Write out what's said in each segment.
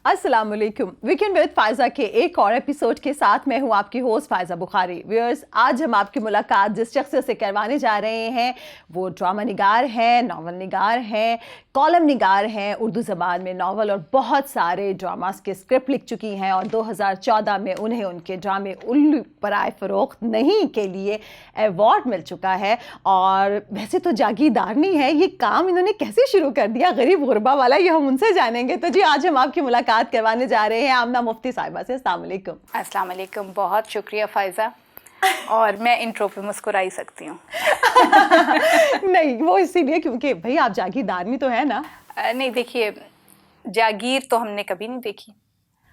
अस्सलाम वालेकुम। Weekend with Faiza के एक और एपिसोड के साथ मैं हूं आपकी होस्ट फायजा बुखारी। व्यूअर्स, आज हम आपकी मुलाकात जिस शख्स से करवाने जा रहे हैं वो ड्रामा निगार हैं, नावल निगार हैं, कॉलम निगार हैं, उर्दू ज़बान में नावल और बहुत सारे ड्रामास के स्क्रिप्ट लिख चुकी हैं और 2014 में उन्हें उनके ड्रामे उल्लू पराए फ़रोख्त नहीं के लिए अवार्ड मिल चुका है। और वैसे तो जागीरदारनी है, ये काम इन्होंने कैसे शुरू कर दिया गरीब गुरबा वाला, ये हम उनसे जानेंगे। तो जी, आज हम आपकी मुलाकात करवाने जा रहे हैं आमना मुफ्ती साहिबा से। अस्सलाम वालेकुम। अस्सलाम वालेकुम, बहुत शुक्रिया फ़ायज़ा। और मैं इंट्रो पे मुस्कुरा ही सकती हूँ। नहीं, वो इसीलिए क्योंकि भाई आप जागीरदारनी तो है ना। नहीं, देखिए, जागीर तो हमने कभी नहीं देखी।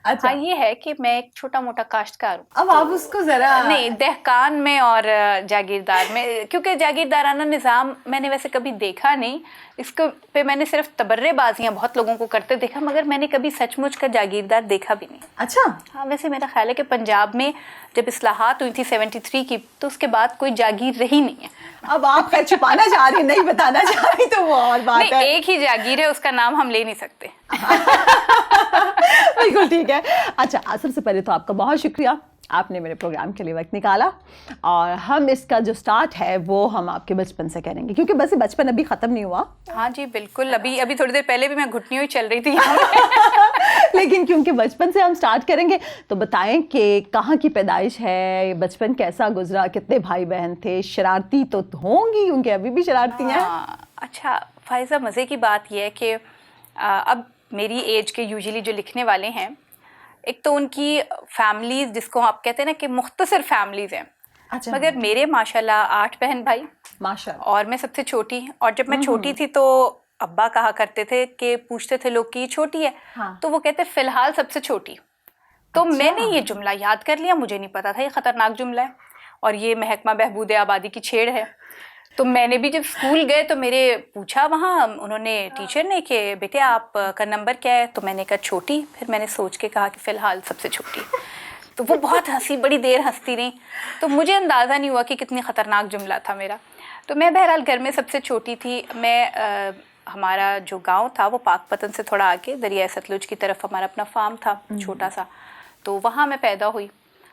अच्छा। हाँ, ये है कि मैं एक छोटा मोटा काश्तकार हूँ। अब आप उसको जरा नहीं, दहकान में और जागीरदार में, क्योंकि जागीरदाराना निज़ाम मैंने वैसे कभी देखा नहीं। इसको पे मैंने सिर्फ तबर्रेबाजियाँ बहुत लोगों को करते देखा, मगर मैंने कभी सचमुच का जागीरदार देखा भी नहीं। अच्छा। हाँ, वैसे मेरा ख्याल है कि पंजाब में जब इस्लाहात हुई थी 73 की, तो उसके बाद कोई जागीर रही नहीं है। अब आप खैर छुपाना चाह रही, नहीं बताना चाह रही, तो वो और बात नहीं, है। एक ही जागीर है, उसका नाम हम ले नहीं सकते। बिल्कुल ठीक है। अच्छा, सबसे पहले तो आपका बहुत शुक्रिया, आपने मेरे प्रोग्राम के लिए वक्त निकाला। और हम इसका जो स्टार्ट है वो हम आपके बचपन से करेंगे, क्योंकि बस बचपन अभी ख़त्म नहीं हुआ। हाँ जी, बिल्कुल। अभी थोड़ी देर पहले भी मैं घुटनियों ही चल रही थी। लेकिन क्योंकि बचपन से हम स्टार्ट करेंगे, तो बताएं कि कहाँ की पैदाइश है, बचपन कैसा गुजरा, कितने भाई बहन थे, शरारती तो होंगी क्योंकि अभी भी शरारती हैं। अच्छा फ़ायज़ा, मज़े की बात यह है कि अब मेरी एज के यूजुअली जो लिखने वाले हैं, एक तो उनकी फैमिलीज़, जिसको आप कहते हैं ना कि मुख्तसर फैमिलीज़ हैं। अच्छा। मगर मेरे माशाल्लाह 8 बहन भाई, माशाल्लाह। और मैं सबसे छोटी। और जब मैं छोटी थी तो अब्बा कहा करते थे कि पूछते थे लोग कि छोटी है। हाँ। तो वो कहते फ़िलहाल सबसे छोटी। तो अच्छा। मैंने ये जुमला याद कर लिया, मुझे नहीं पता था ये ख़तरनाक जुमला है और ये महकमा बहबूद आबादी की छेड़ है। तो मैंने भी जब स्कूल गए तो मेरे पूछा वहाँ उन्होंने, टीचर ने, कि बेटे आप का नंबर क्या है? तो मैंने कहा छोटी। फिर मैंने सोच के कहा कि फ़िलहाल सबसे छोटी। तो वो बहुत हंसी, बड़ी देर हंसती रही। तो मुझे अंदाज़ा नहीं हुआ कि कितनी ख़तरनाक जुमला था मेरा। तो मैं बहरहाल घर में सबसे छोटी थी। मैं हमारा जो गांव था वो पाकपतन से थोड़ा आगे दरिया सतलुज की तरफ हमारा अपना फार्म था, छोटा सा। तो वहाँ मैं पैदा हुई।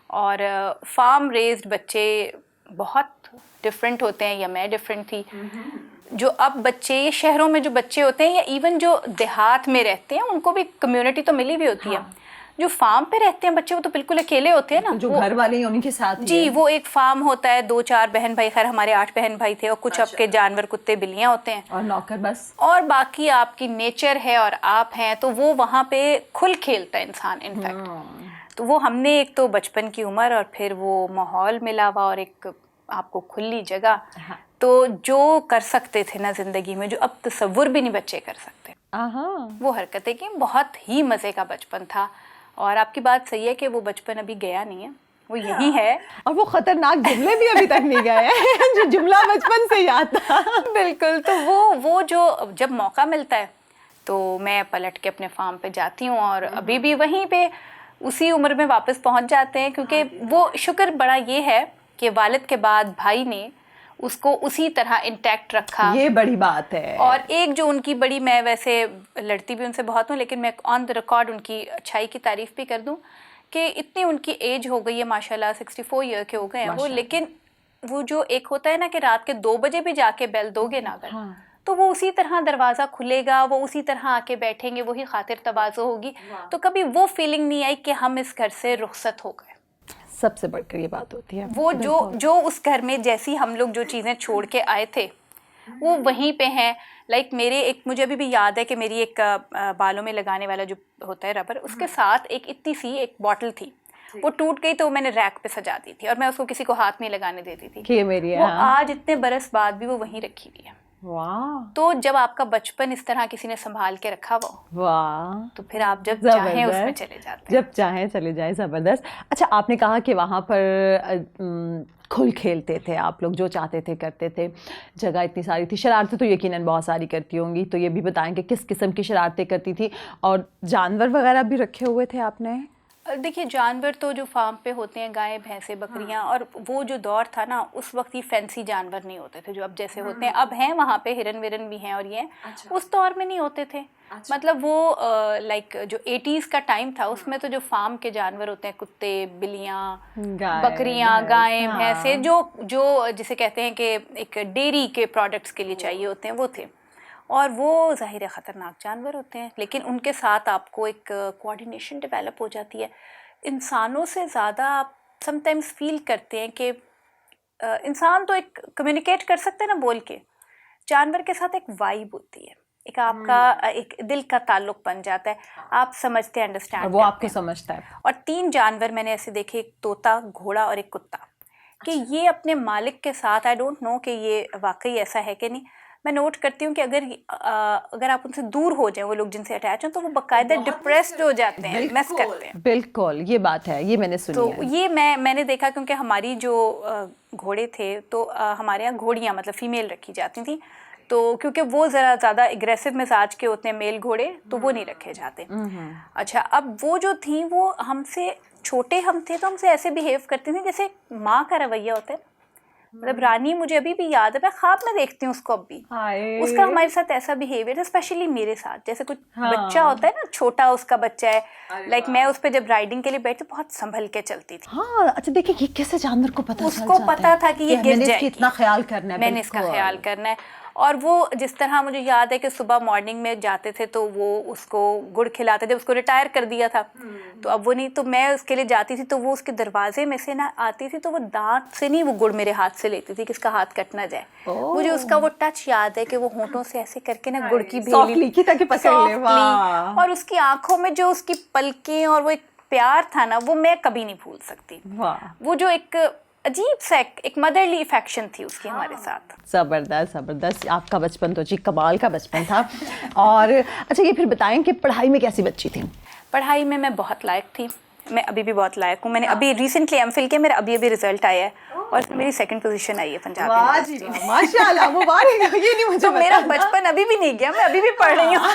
और फार्म रेज्ड बच्चे बहुत डिफरेंट होते हैं, या मैं डिफरेंट थी। जो अब बच्चे, ये शहरों में जो बच्चे होते हैं या इवन जो देहात में रहते हैं, उनको भी कम्युनिटी तो मिली भी होती है। जो फार्म पे रहते हैं बच्चे, वो तो बिल्कुल अकेले होते हैं ना, जो घर वाले हैं उन्हीं के साथ जी है। वो एक फार्म होता है, 2-4 बहन भाई, खैर हमारे 8 बहन भाई थे, और कुछ आपके जानवर, कुत्ते बिल्लियाँ होते हैं और नौकर बस। और बाकी आपकी नेचर है और आप हैं। तो वो वहाँ पे खुल खेलता है इंसान इनफैक्ट। तो वो हमने एक तो बचपन की उम्र और फिर वो माहौल मिला हुआ और एक आपको खुली जगह। हाँ। तो जो कर सकते थे ना ज़िंदगी में, जो अब तसव्वुर भी नहीं बच्चे कर सकते, वो हरकतें की। बहुत ही मज़े का बचपन था। और आपकी बात सही है कि वो बचपन अभी गया नहीं है, वो यही है। और वो खतरनाक जुमले भी अभी तक नहीं गए हैं जो जुमला बचपन से याद था। बिल्कुल। तो वो जो जब मौका मिलता है तो मैं पलट के अपने फार्म पे जाती हूँ और अभी भी वहीं पे उसी उम्र में वापस पहुँच जाते हैं। क्योंकि वो शुक्र बड़ा ये है कि वालिद के बाद भाई ने उसको उसी तरह इंटैक्ट रखा। ये बड़ी बात है। और एक जो उनकी बड़ी, मैं वैसे लड़ती भी उनसे बहुत हूँ, लेकिन मैं ऑन द रिकॉर्ड उनकी अच्छाई की तारीफ़ भी कर दूँ कि इतनी उनकी एज हो गई है माशाल्लाह, 64 ईयर के हो गए हैं वो। लेकिन वो जो एक होता है ना कि रात के 2 बजे भी जाके बेल दोगे ना अगर, तो वो उसी तरह दरवाज़ा खुलेगा, वो उसी तरह आके बैठेंगे, वही खातिर तवाज़ो होगी। तो कभी वो फीलिंग नहीं आई कि हम इस घर से रुखसत हो गए। सबसे बढ़कर ये बात होती है वो जो उस घर में जैसी हम लोग जो चीज़ें छोड़ के आए थे वो वहीं पे हैं। लाइक मेरे एक, मुझे अभी भी याद है कि मेरी एक बालों में लगाने वाला जो होता है रबर, उसके साथ एक इतनी सी एक बॉटल थी, वो टूट गई तो मैंने रैक पे सजा दी थी और मैं उसको किसी को हाथ नहीं लगाने देती थी कि मेरी वो आज इतने बरस बाद भी वो वहीं रखी हुई है। वाह। तो जब आपका बचपन इस तरह किसी ने संभाल के रखा वो, वाह, तो फिर आप जब चाहें उसमें चले जाते हैं, जब चाहें चले जाए। ज़बरदस्त। अच्छा, आपने कहा कि वहाँ पर खुल खेलते थे आप लोग, जो चाहते थे करते थे, जगह इतनी सारी थी, शरारतें तो यकीनन बहुत सारी करती होंगी। तो ये भी बताएं कि किस किस्म की शरारतें करती थी और जानवर वगैरह भी रखे हुए थे आपने? देखिए जानवर तो जो फार्म पे होते हैं, गाय भैंसे बकरियां, और वो जो दौर था ना उस वक्त ये फैंसी जानवर नहीं होते थे जो अब जैसे होते हैं। अब हैं वहाँ पे हिरन विरन भी हैं और ये उस दौर में नहीं होते थे। मतलब वो लाइक जो 80s का टाइम था उसमें तो जो फार्म के जानवर होते हैं, कुत्ते बिल्लियाँ बकरियाँ गायें भैंसे, जो जो जिसे कहते हैं कि एक डेयरी के प्रोडक्ट्स के लिए चाहिए होते हैं, वो थे। और वो ज़ाहिर है ख़तरनाक जानवर होते हैं, लेकिन उनके साथ आपको एक कोऑर्डिनेशन डेवलप हो जाती है। इंसानों से ज़्यादा आप समटाइम्स फील करते हैं कि इंसान तो एक कम्युनिकेट कर सकते हैं ना बोल के, जानवर के साथ एक वाइब होती है, एक आपका एक दिल का ताल्लुक बन जाता है, आप समझते हैं, अंडरस्टैंड, वो आपको समझता है। और 3 जानवर मैंने ऐसे देखे, एक तोता, घोड़ा और एक कुत्ता, कि ये अपने मालिक के साथ, आई डोंट नो कि ये वाकई ऐसा है कि नहीं, मैं नोट करती हूँ कि अगर आप उनसे दूर हो जाए, वो लोग जिनसे अटैच हैं, तो वो बाकायदा डिप्रेस्ड हो जाते हैं, मिस करते हैं। बिल्कुल, ये बात है, ये मैंने सुनी तो है। ये मैंने देखा, क्योंकि हमारी जो घोड़े थे तो हमारे यहाँ घोड़ियाँ मतलब फीमेल रखी जाती थी, तो क्योंकि वो ज़रा ज़्यादा एग्रेसिव मिजाज के होते हैं मेल घोड़े, तो वो नहीं रखे जाते। अच्छा, अब वो जो थी वो हमसे छोटे हम थे तो हमसे ऐसे बिहेव करती थी जैसे माँ का रवैया होता है। मतलब रानी मुझे अभी भी याद है, मैं ख्वाब में देखती हूँ उसको अब भी, उसका हमारे साथ ऐसा बिहेवियर है, स्पेशली मेरे साथ। जैसे कुछ बच्चा होता है ना, छोटा उसका बच्चा है, लाइक मैं उस पर जब राइडिंग के लिए बैठी बहुत संभल के चलती थी। हाँ, अच्छा देखिए, ये कैसे जानवर को पता उसको पता था कि ये गिर जाएगी, इतना ख्याल करना है, मैंने इसका ख्याल करना है। और वो जिस तरह मुझे याद है कि सुबह मॉर्निंग में जाते थे तो वो उसको गुड़ खिलाते थे, उसको रिटायर कर दिया था तो अब वो नहीं, तो मैं उसके लिए जाती थी तो वो उसके दरवाजे में से ना आती थी, तो वो दांत से नहीं, वो गुड़ मेरे हाथ से लेती थी कि इसका हाथ कट ना जाए। मुझे उसका वो टच याद है कि वो होंठों से ऐसे करके ना गुड़ की भेली ताकि पकड़ ले, वाह। और उसकी आंखों में जो उसकी पलकें और वो एक प्यार था ना, वो मैं कभी नहीं भूल सकती। वो जो एक अजीब सा एक मदरली अफेक्शन थी उसकी हमारे साथ। ज़बरदस्त ज़बरदस्त, आपका बचपन तो जी कमाल का बचपन था। और अच्छा, ये फिर बताएं कि पढ़ाई में कैसी बच्ची थी? पढ़ाई में मैं बहुत लायक थी, मैं अभी भी बहुत लायक हूँ। मैंने अभी रिसेंटली एमफिल किया, मेरा अभी रिजल्ट आया है और मेरी 2nd पोजीशन आई है पंजाब यूनिवर्सिटी में। माशाल्लाह, मुबारक। ये नहीं मुझे तो मेरा बचपन अभी भी नहीं गया, मैं अभी भी पढ़ रही हूँ।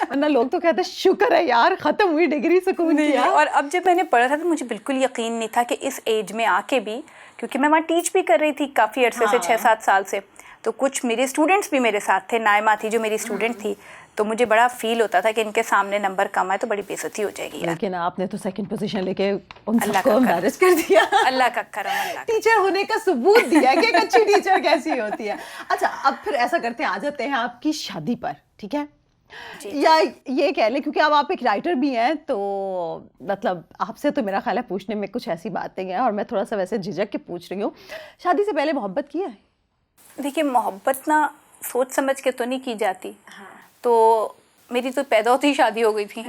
वरना लोग तो कहते हैं शुक्र है यार, खत्म हुई डिग्री, सुकून किया। और अब जब मैंने पढ़ा था तो मुझे बिल्कुल यकीन नहीं था कि इस एज में आके भी, क्योंकि मैं वहाँ टीच भी कर रही थी काफ़ी अरसे से, 6-7 साल से, तो कुछ मेरे स्टूडेंट्स भी मेरे साथ थे। नायमा थी जो मेरी स्टूडेंट थी, तो मुझे बड़ा फील होता था कि इनके सामने नंबर कम है तो बड़ी बेइज्जती हो जाएगी यार। लेकिन आपने तो 2nd पोजीशन लेके उन सबको एम्बैरेस कर दिया। अल्लाह का करम, अल्लाह का। टीचर होने का सबूत दिया कि एक अच्छी टीचर कैसी होती है। अच्छा, अब फिर ऐसा करते हैं, आ जाते हैं आपकी शादी पर, ठीक है? या ये कह लें, क्योंकि अब आप एक राइटर भी हैं, तो मतलब आपसे तो मेरा ख्याल है पूछने में कुछ ऐसी बातें हैं, और मैं थोड़ा सा वैसे झिझक के पूछ रही हूँ, शादी से पहले मोहब्बत की है? देखिए, मोहब्बत ना सोच समझ के तो नहीं की जाती। तो मेरी तो पैदा होते ही शादी हो गई थी।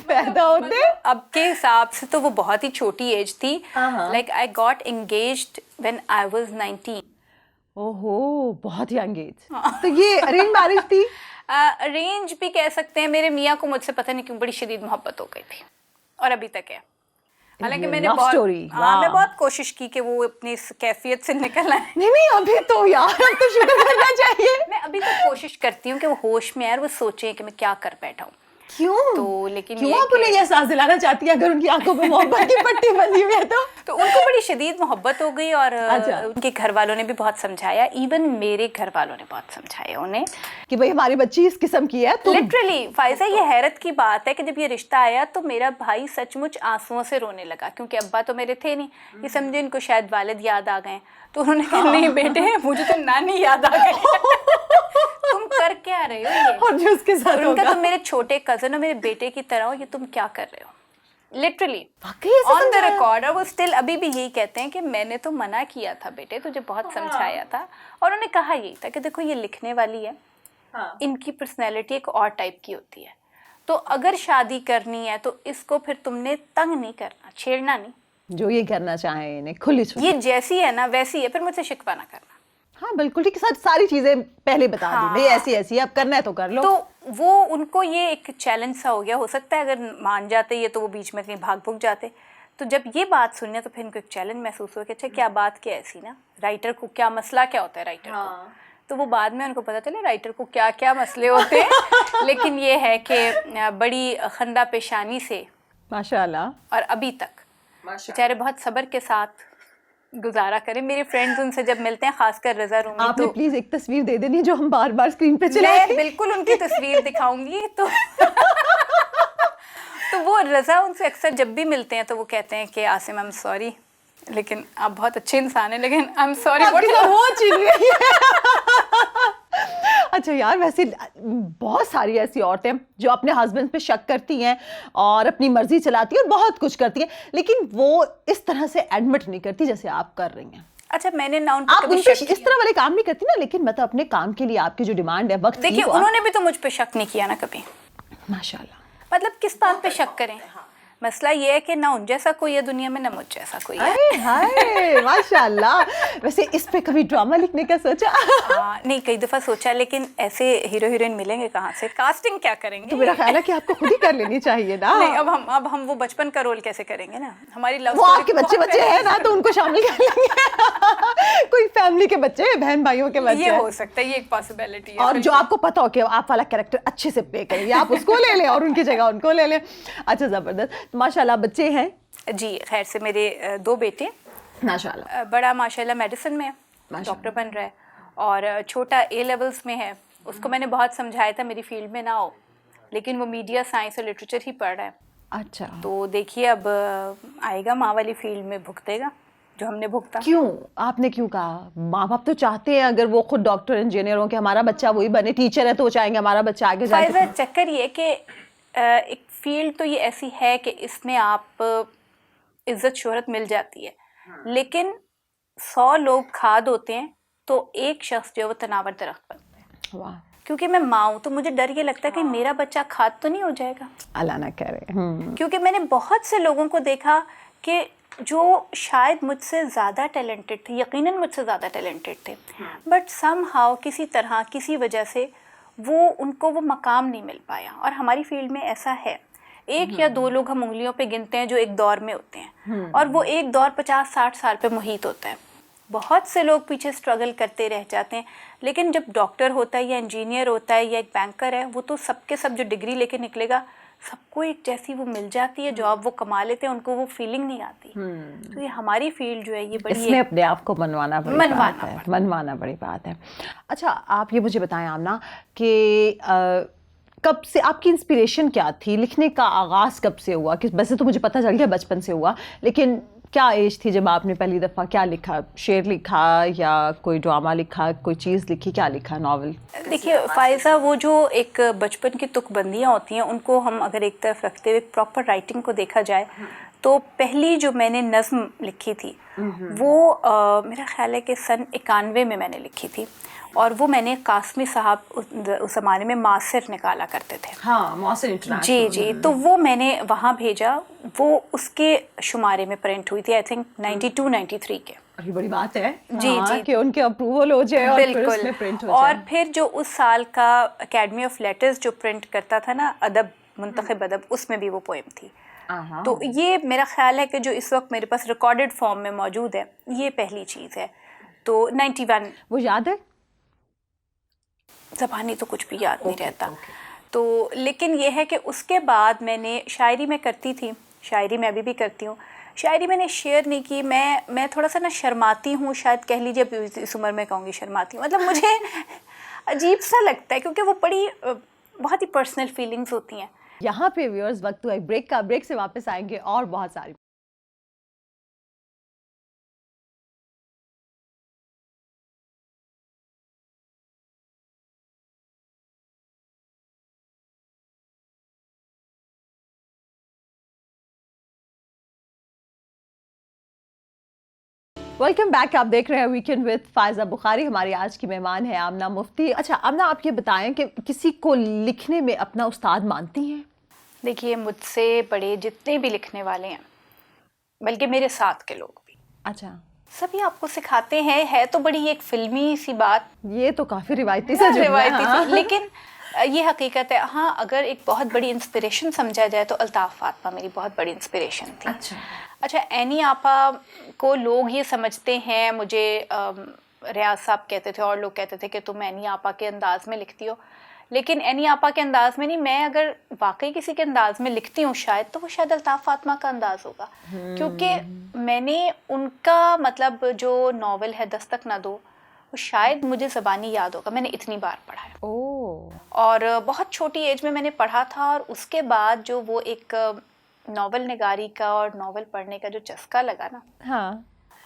पैदा होते अब के हिसाब से तो वो बहुत ही छोटी एज थी। Like I got engaged when I was 19। ओहो, बहुत यंग एज। तो ये अरेंज मैरिज थी? अरेंज भी कह सकते हैं। मेरे मियाँ को मुझसे पता नहीं क्यों बड़ी शदीद मोहब्बत हो गई थी, और अभी तक है। हालांकि मैं बहुत कोशिश की कि वो अपनी इस कैफियत से निकल आए। नहीं, अभी तो यार, अब तो शुक्र करना चाहिए। मैं अभी तक कोशिश करती हूँ कि वो होश में, यार वो सोचे कि मैं क्या कर बैठा हूँ। क्यों? तो लेकिन क्यों आप उन्हें ये एहसास दिलाना चाहती है अगर उनकी आंखों में मोहब्बत की पट्टी बंधी हुई है तो उनको बड़ी शदीद मोहब्बत हो गई। और उनके घर वालों ने भी बहुत समझाया, इवन मेरे घर वालों ने बहुत समझाया उन्हें कि भाई हमारी बच्ची इस किस्म की है। लिटरली फायजा, ये हैरत की बात है कि जब ये रिश्ता आया तो मेरा भाई सचमुच आंसुओं से रोने लगा, क्योंकि अब्बा तो मेरे थे नहीं। ये समझे इनको शायद वालिद याद आ गए, तो उन्होंने कहा नहीं बेटे, मुझे तो नानी याद आ गई। तुम कर क्या रहे हो ये? और जो उसके साथ उनका तो मेरे छोटे कजन और मेरे बेटे की तरह हो, ये तुम क्या कर रहे हो? Literally on the record. और वो स्टिल अभी भी यही कहते हैं कि मैंने तो मना किया था बेटे, तुझे बहुत समझाया था। और उन्होंने कहा यही था कि देखो ये लिखने वाली है, इनकी पर्सनैलिटी एक और टाइप की होती है, तो अगर शादी करनी है तो इसको फिर तुमने तंग नहीं करना, छेड़ना नहीं, जो ये करना चाहे इन्हें खुली छूट, ये जैसी है ना वैसी है, फिर मुझसे शिकवा ना करना। हाँ बिल्कुल ठीक है, सारी चीजें पहले बता दी, भाई ऐसी ऐसी अब करना है तो कर लो। तो वो उनको ये एक चैलेंज सा हो गया। हो सकता है अगर मान जाते ये तो वो बीच में कहीं भाग भुग जाते। तो जब ये बात सुनी तो फिर इनको एक चैलेंज महसूस हुआ कि अच्छा क्या बात क्या ऐसी ना, राइटर को क्या मसला क्या होता है राइटर को। तो वो बाद में उनको पता चले राइटर को क्या क्या मसले होते हैं लेकिन ये है कि बड़ी खंदा पेशानी से माशाल्लाह और अभी तक बेचारे बहुत सब्र के साथ गुजारा करें। मेरे फ्रेंड्स उनसे जब मिलते हैं, खासकर रज़ा रूमी, आपने तो प्लीज एक तस्वीर दे देनी जो हम बार बार स्क्रीन पे चलाएं। मैं बिल्कुल उनकी तस्वीर दिखाऊंगी। तो तो वो रज़ा उनसे अक्सर जब भी मिलते हैं तो वो कहते हैं कि आसिम आई एम सॉरी, लेकिन आप बहुत अच्छे इंसान हैं, लेकिन आई एम सॉरी हो चीज रही है। अच्छा यार, वैसे बहुत सारी ऐसी औरतें जो अपने हस्बैंड पे शक करती हैं और अपनी मर्जी चलाती हैं और बहुत कुछ करती हैं, लेकिन वो इस तरह से एडमिट नहीं करती जैसे आप कर रही हैं। अच्छा, मैंने ना उन आप उन पे इस तरह वाले काम नहीं करती ना, लेकिन मतलब अपने काम के लिए आपकी जो डिमांड है वक्त, देखिए उन्होंने भी तो मुझ पे शक नहीं किया ना कभी। माशाल्लाह। मतलब किस बात पे शक करें? मसला ये है कि ना उन जैसा कोई है दुनिया में, ना मुझ जैसा कोई है। अरे हाय माशाल्लाह। वैसे इस पे कभी ड्रामा लिखने का सोचा? नहीं, कई दफ़ा सोचा, लेकिन ऐसे हीरो हीरोइन मिलेंगे कहाँ से? कास्टिंग क्या करेंगे? तो मेरा ख्याल है कि आपको खुद ही कर लेनी चाहिए ना। नहीं, अब हम वो बचपन का रोल कैसे करेंगे ना? हमारी लव वो आपके बच्चे हैं ना, तो उनको शामिल कर लेंगे। कोई फैमिली के बच्चे, बहन भाइयों के बच्चे, ये हो सकता है, ये एक पॉसिबिलिटी है। और जो आपको पता हो कि आप वाला कैरेक्टर अच्छे से प्ले करेंगे, आप उसको ले लें और उनकी जगह उनको ले लें। अच्छा, जबरदस्त। माशाल्लाह बच्चे हैं? जी, खैर से मेरे 2 बेटे। माशाल्लाह। बड़ा माशाल्लाह मेडिसिन में है, डॉक्टर बन रहा है, और छोटा A लेवल्स में है। उसको मैंने बहुत समझाया था मेरी फील्ड में ना हो, लेकिन वो मीडिया साइंस और लिटरेचर ही पढ़ रहा है। अच्छा, तो देखिए अब आएगा माँ वाली फील्ड में, भुगतेगा जो हमने भुगता। क्यों? आपने क्यों कहा? माँ बाप तो चाहते हैं अगर वो खुद डॉक्टर इंजीनियर हो कि हमारा बच्चा वही बने, टीचर है तो वो चाहेंगे हमारा बच्चा आगे जाके। चक्कर ये कि एक फील्ड तो ये ऐसी है कि इसमें आप इज्जत शोहरत मिल जाती है, लेकिन 100 लोग खाद होते हैं तो एक शख्स जो है वो तनावर दरख्त बनता है। वाह। क्योंकि मैं माँ हूँ तो मुझे डर ये लगता है कि मेरा बच्चा खाद तो नहीं हो जाएगा। अल्लाह ना करे। क्योंकि मैंने बहुत से लोगों को देखा कि जो शायद मुझसे ज़्यादा टैलेंटेड थे, यकीनन मुझसे ज़्यादा टैलेंटेड थे, बट समहाउ किसी तरह किसी वजह से उनको वो मकाम नहीं मिल पाया। और हमारी फील्ड में ऐसा है, 1 या 2 लोग हम उंगलियों पे गिनते हैं जो एक दौर में होते हैं, और वो एक दौर 50-60 साल पे मुहित होता है। बहुत से लोग पीछे स्ट्रगल करते रह जाते हैं, लेकिन जब डॉक्टर होता है या इंजीनियर होता है या एक बैंकर है, वो तो सबके सब जो डिग्री लेके निकलेगा, सबको एक जैसी वो मिल जाती है जॉब, वो कमा लेते हैं, उनको वो फीलिंग नहीं आती। तो ये हमारी फील्ड जो है ये बड़ी, इसमें अपने आप को मनवाना बड़ी बात है। अच्छा, आप ये मुझे बताएं आमना कि कब से आपकी इंस्पिरेशन क्या थी? लिखने का आगाज़ कब से हुआ? कि वैसे तो मुझे पता चल गया बचपन से हुआ, लेकिन क्या एज थी जब आपने पहली दफ़ा क्या लिखा? शेर लिखा या कोई ड्रामा लिखा, कोई चीज़ लिखी, क्या लिखा, नॉवल? देखिए फ़ायज़ा, वो जो एक बचपन की तुकबंदियाँ होती हैं उनको हम अगर एक तरफ रखते हुए प्रॉपर राइटिंग को देखा जाए, तो पहली जो मैंने नज़्म लिखी थी वो मेरा ख्याल है कि सन 91 में मैंने लिखी थी, और वो मैंने कासमी साहब उस ज़माने में मासिर निकाला करते थे। हाँ, मासिर इंटरनेशनल। जी, तो वो मैंने वहाँ भेजा, वो उसके शुमारे में प्रिंट हुई थी, आई थिंक 92-93 के। अभी बड़ी बात है। जी कि उनके अप्रूवल हो जाए और फिर उसमें प्रिंट हो जाए। और फिर जो उस साल का एकेडमी ऑफ लेटर्स जो प्रिंट करता था ना, अदब, मुंतखब अदब, उसमें भी वो पोएम थी। तो ये मेरा ख्याल है कि जो इस वक्त मेरे पास रिकॉर्डेड फॉर्म में मौजूद है, ये पहली चीज़ है। तो 91। वो याद है? ज़बानी तो कुछ भी याद नहीं रहता। तो लेकिन ये है कि उसके बाद मैंने शायरी में करती थी, शायरी मैं अभी भी करती हूँ। शायरी मैंने शेयर नहीं की, मैं थोड़ा सा ना शर्माती हूँ, शायद कह लीजिए, अब इस उम्र में कहूँगी शर्माती हूँ, मतलब मुझे अजीब सा लगता है, क्योंकि वो बहुत ही पर्सनल फीलिंग्स होती हैं। यहाँ पे व्यूअर्स वक्त हुआ एक ब्रेक का, ब्रेक से वापस आएंगे और बहुत सारी। Welcome back. आप देख रहे हैं वीकेंड विद फायजा बुखारी। हमारी आज की मेहमान है आमना मुफ्ती। अच्छा आमना, आप ये बताएं कि किसी को लिखने में अपना उस्ताद मानती हैं? देखिए, मुझसे बड़े जितने भी लिखने वाले हैं, बल्कि मेरे साथ के लोग भी, अच्छा, सभी आपको सिखाते हैं। है तो बड़ी एक फिल्मी सी बात, ये तो काफ़ी रिवायती सा जुमला है, लेकिन ये हकीकत है। हाँ, अगर एक बहुत बड़ी इंस्पिरेशन समझा जाए तो अल्ताफ़ फातिमा मेरी बहुत बड़ी इंस्पिरेशन थी। अच्छा, एनी आपा को लोग ये समझते हैं, मुझे रियाज साहब कहते थे और लोग कहते थे कि तुम एनी आपा के अंदाज में लिखती हो, लेकिन एनी आपा के अंदाज में नहीं, मैं अगर वाकई किसी के अंदाज में लिखती हूँ शायद, तो वो शायद अल्ताफ फातिमा का अंदाज होगा, क्योंकि मैंने उनका मतलब जो नॉवल है दस्तक ना दो, वो शायद मुझे ज़बानी याद होगा, मैंने इतनी बार पढ़ा है। और बहुत छोटी एज में मैंने पढ़ा था, और उसके बाद जो वो एक नॉवल निगारी का और नॉवल पढ़ने का जो चस्का लगा ना, हाँ,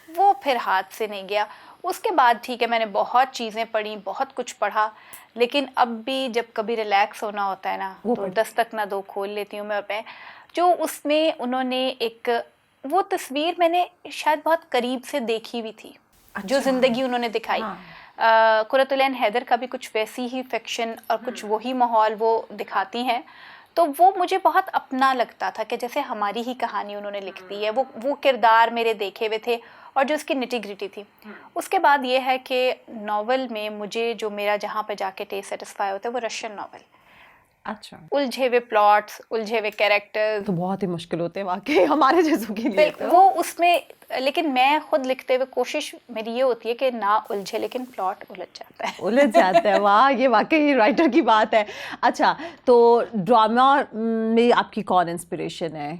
वो फिर हाथ से नहीं गया। उसके बाद ठीक है, मैंने बहुत चीज़ें पढ़ी, बहुत कुछ पढ़ा, लेकिन अब भी जब कभी रिलैक्स होना होता है ना, तो दस्तक ना दो खोल लेती हूँ मैं। जो उसमें उन्होंने एक वो तस्वीर मैंने शायद बहुत करीब से देखी हुई थी, जो ज़िंदगी उन्होंने दिखाई। कुर्रतुल ऐन हैदर का भी कुछ वैसी ही फिक्शन और कुछ वही माहौल वो दिखाती हैं, तो वो मुझे बहुत अपना लगता था कि जैसे हमारी ही कहानी उन्होंने लिख दी है। वो किरदार मेरे देखे हुए थे, और जो उसकी निटी ग्रिटी थी। उसके बाद ये है कि नावल में मुझे जो मेरा जहाँ पे जाके टेस्ट सेटिस्फाई होता है वो रशियन नावल। अच्छा, उलझे हुए प्लॉट्स, उलझे हुए कैरेक्टर्स तो बहुत ही मुश्किल होते हैं वाकई हमारे जैसों के लिए तो। वो उसमें, लेकिन मैं खुद लिखते हुए कोशिश मेरी ये होती है कि ना उलझे, लेकिन प्लॉट उलझ जाता है। उलझ जाता है, वाह, ये वाकई राइटर की बात है। अच्छा, तो ड्रामा में आपकी कौन इंस्पिरेशन है?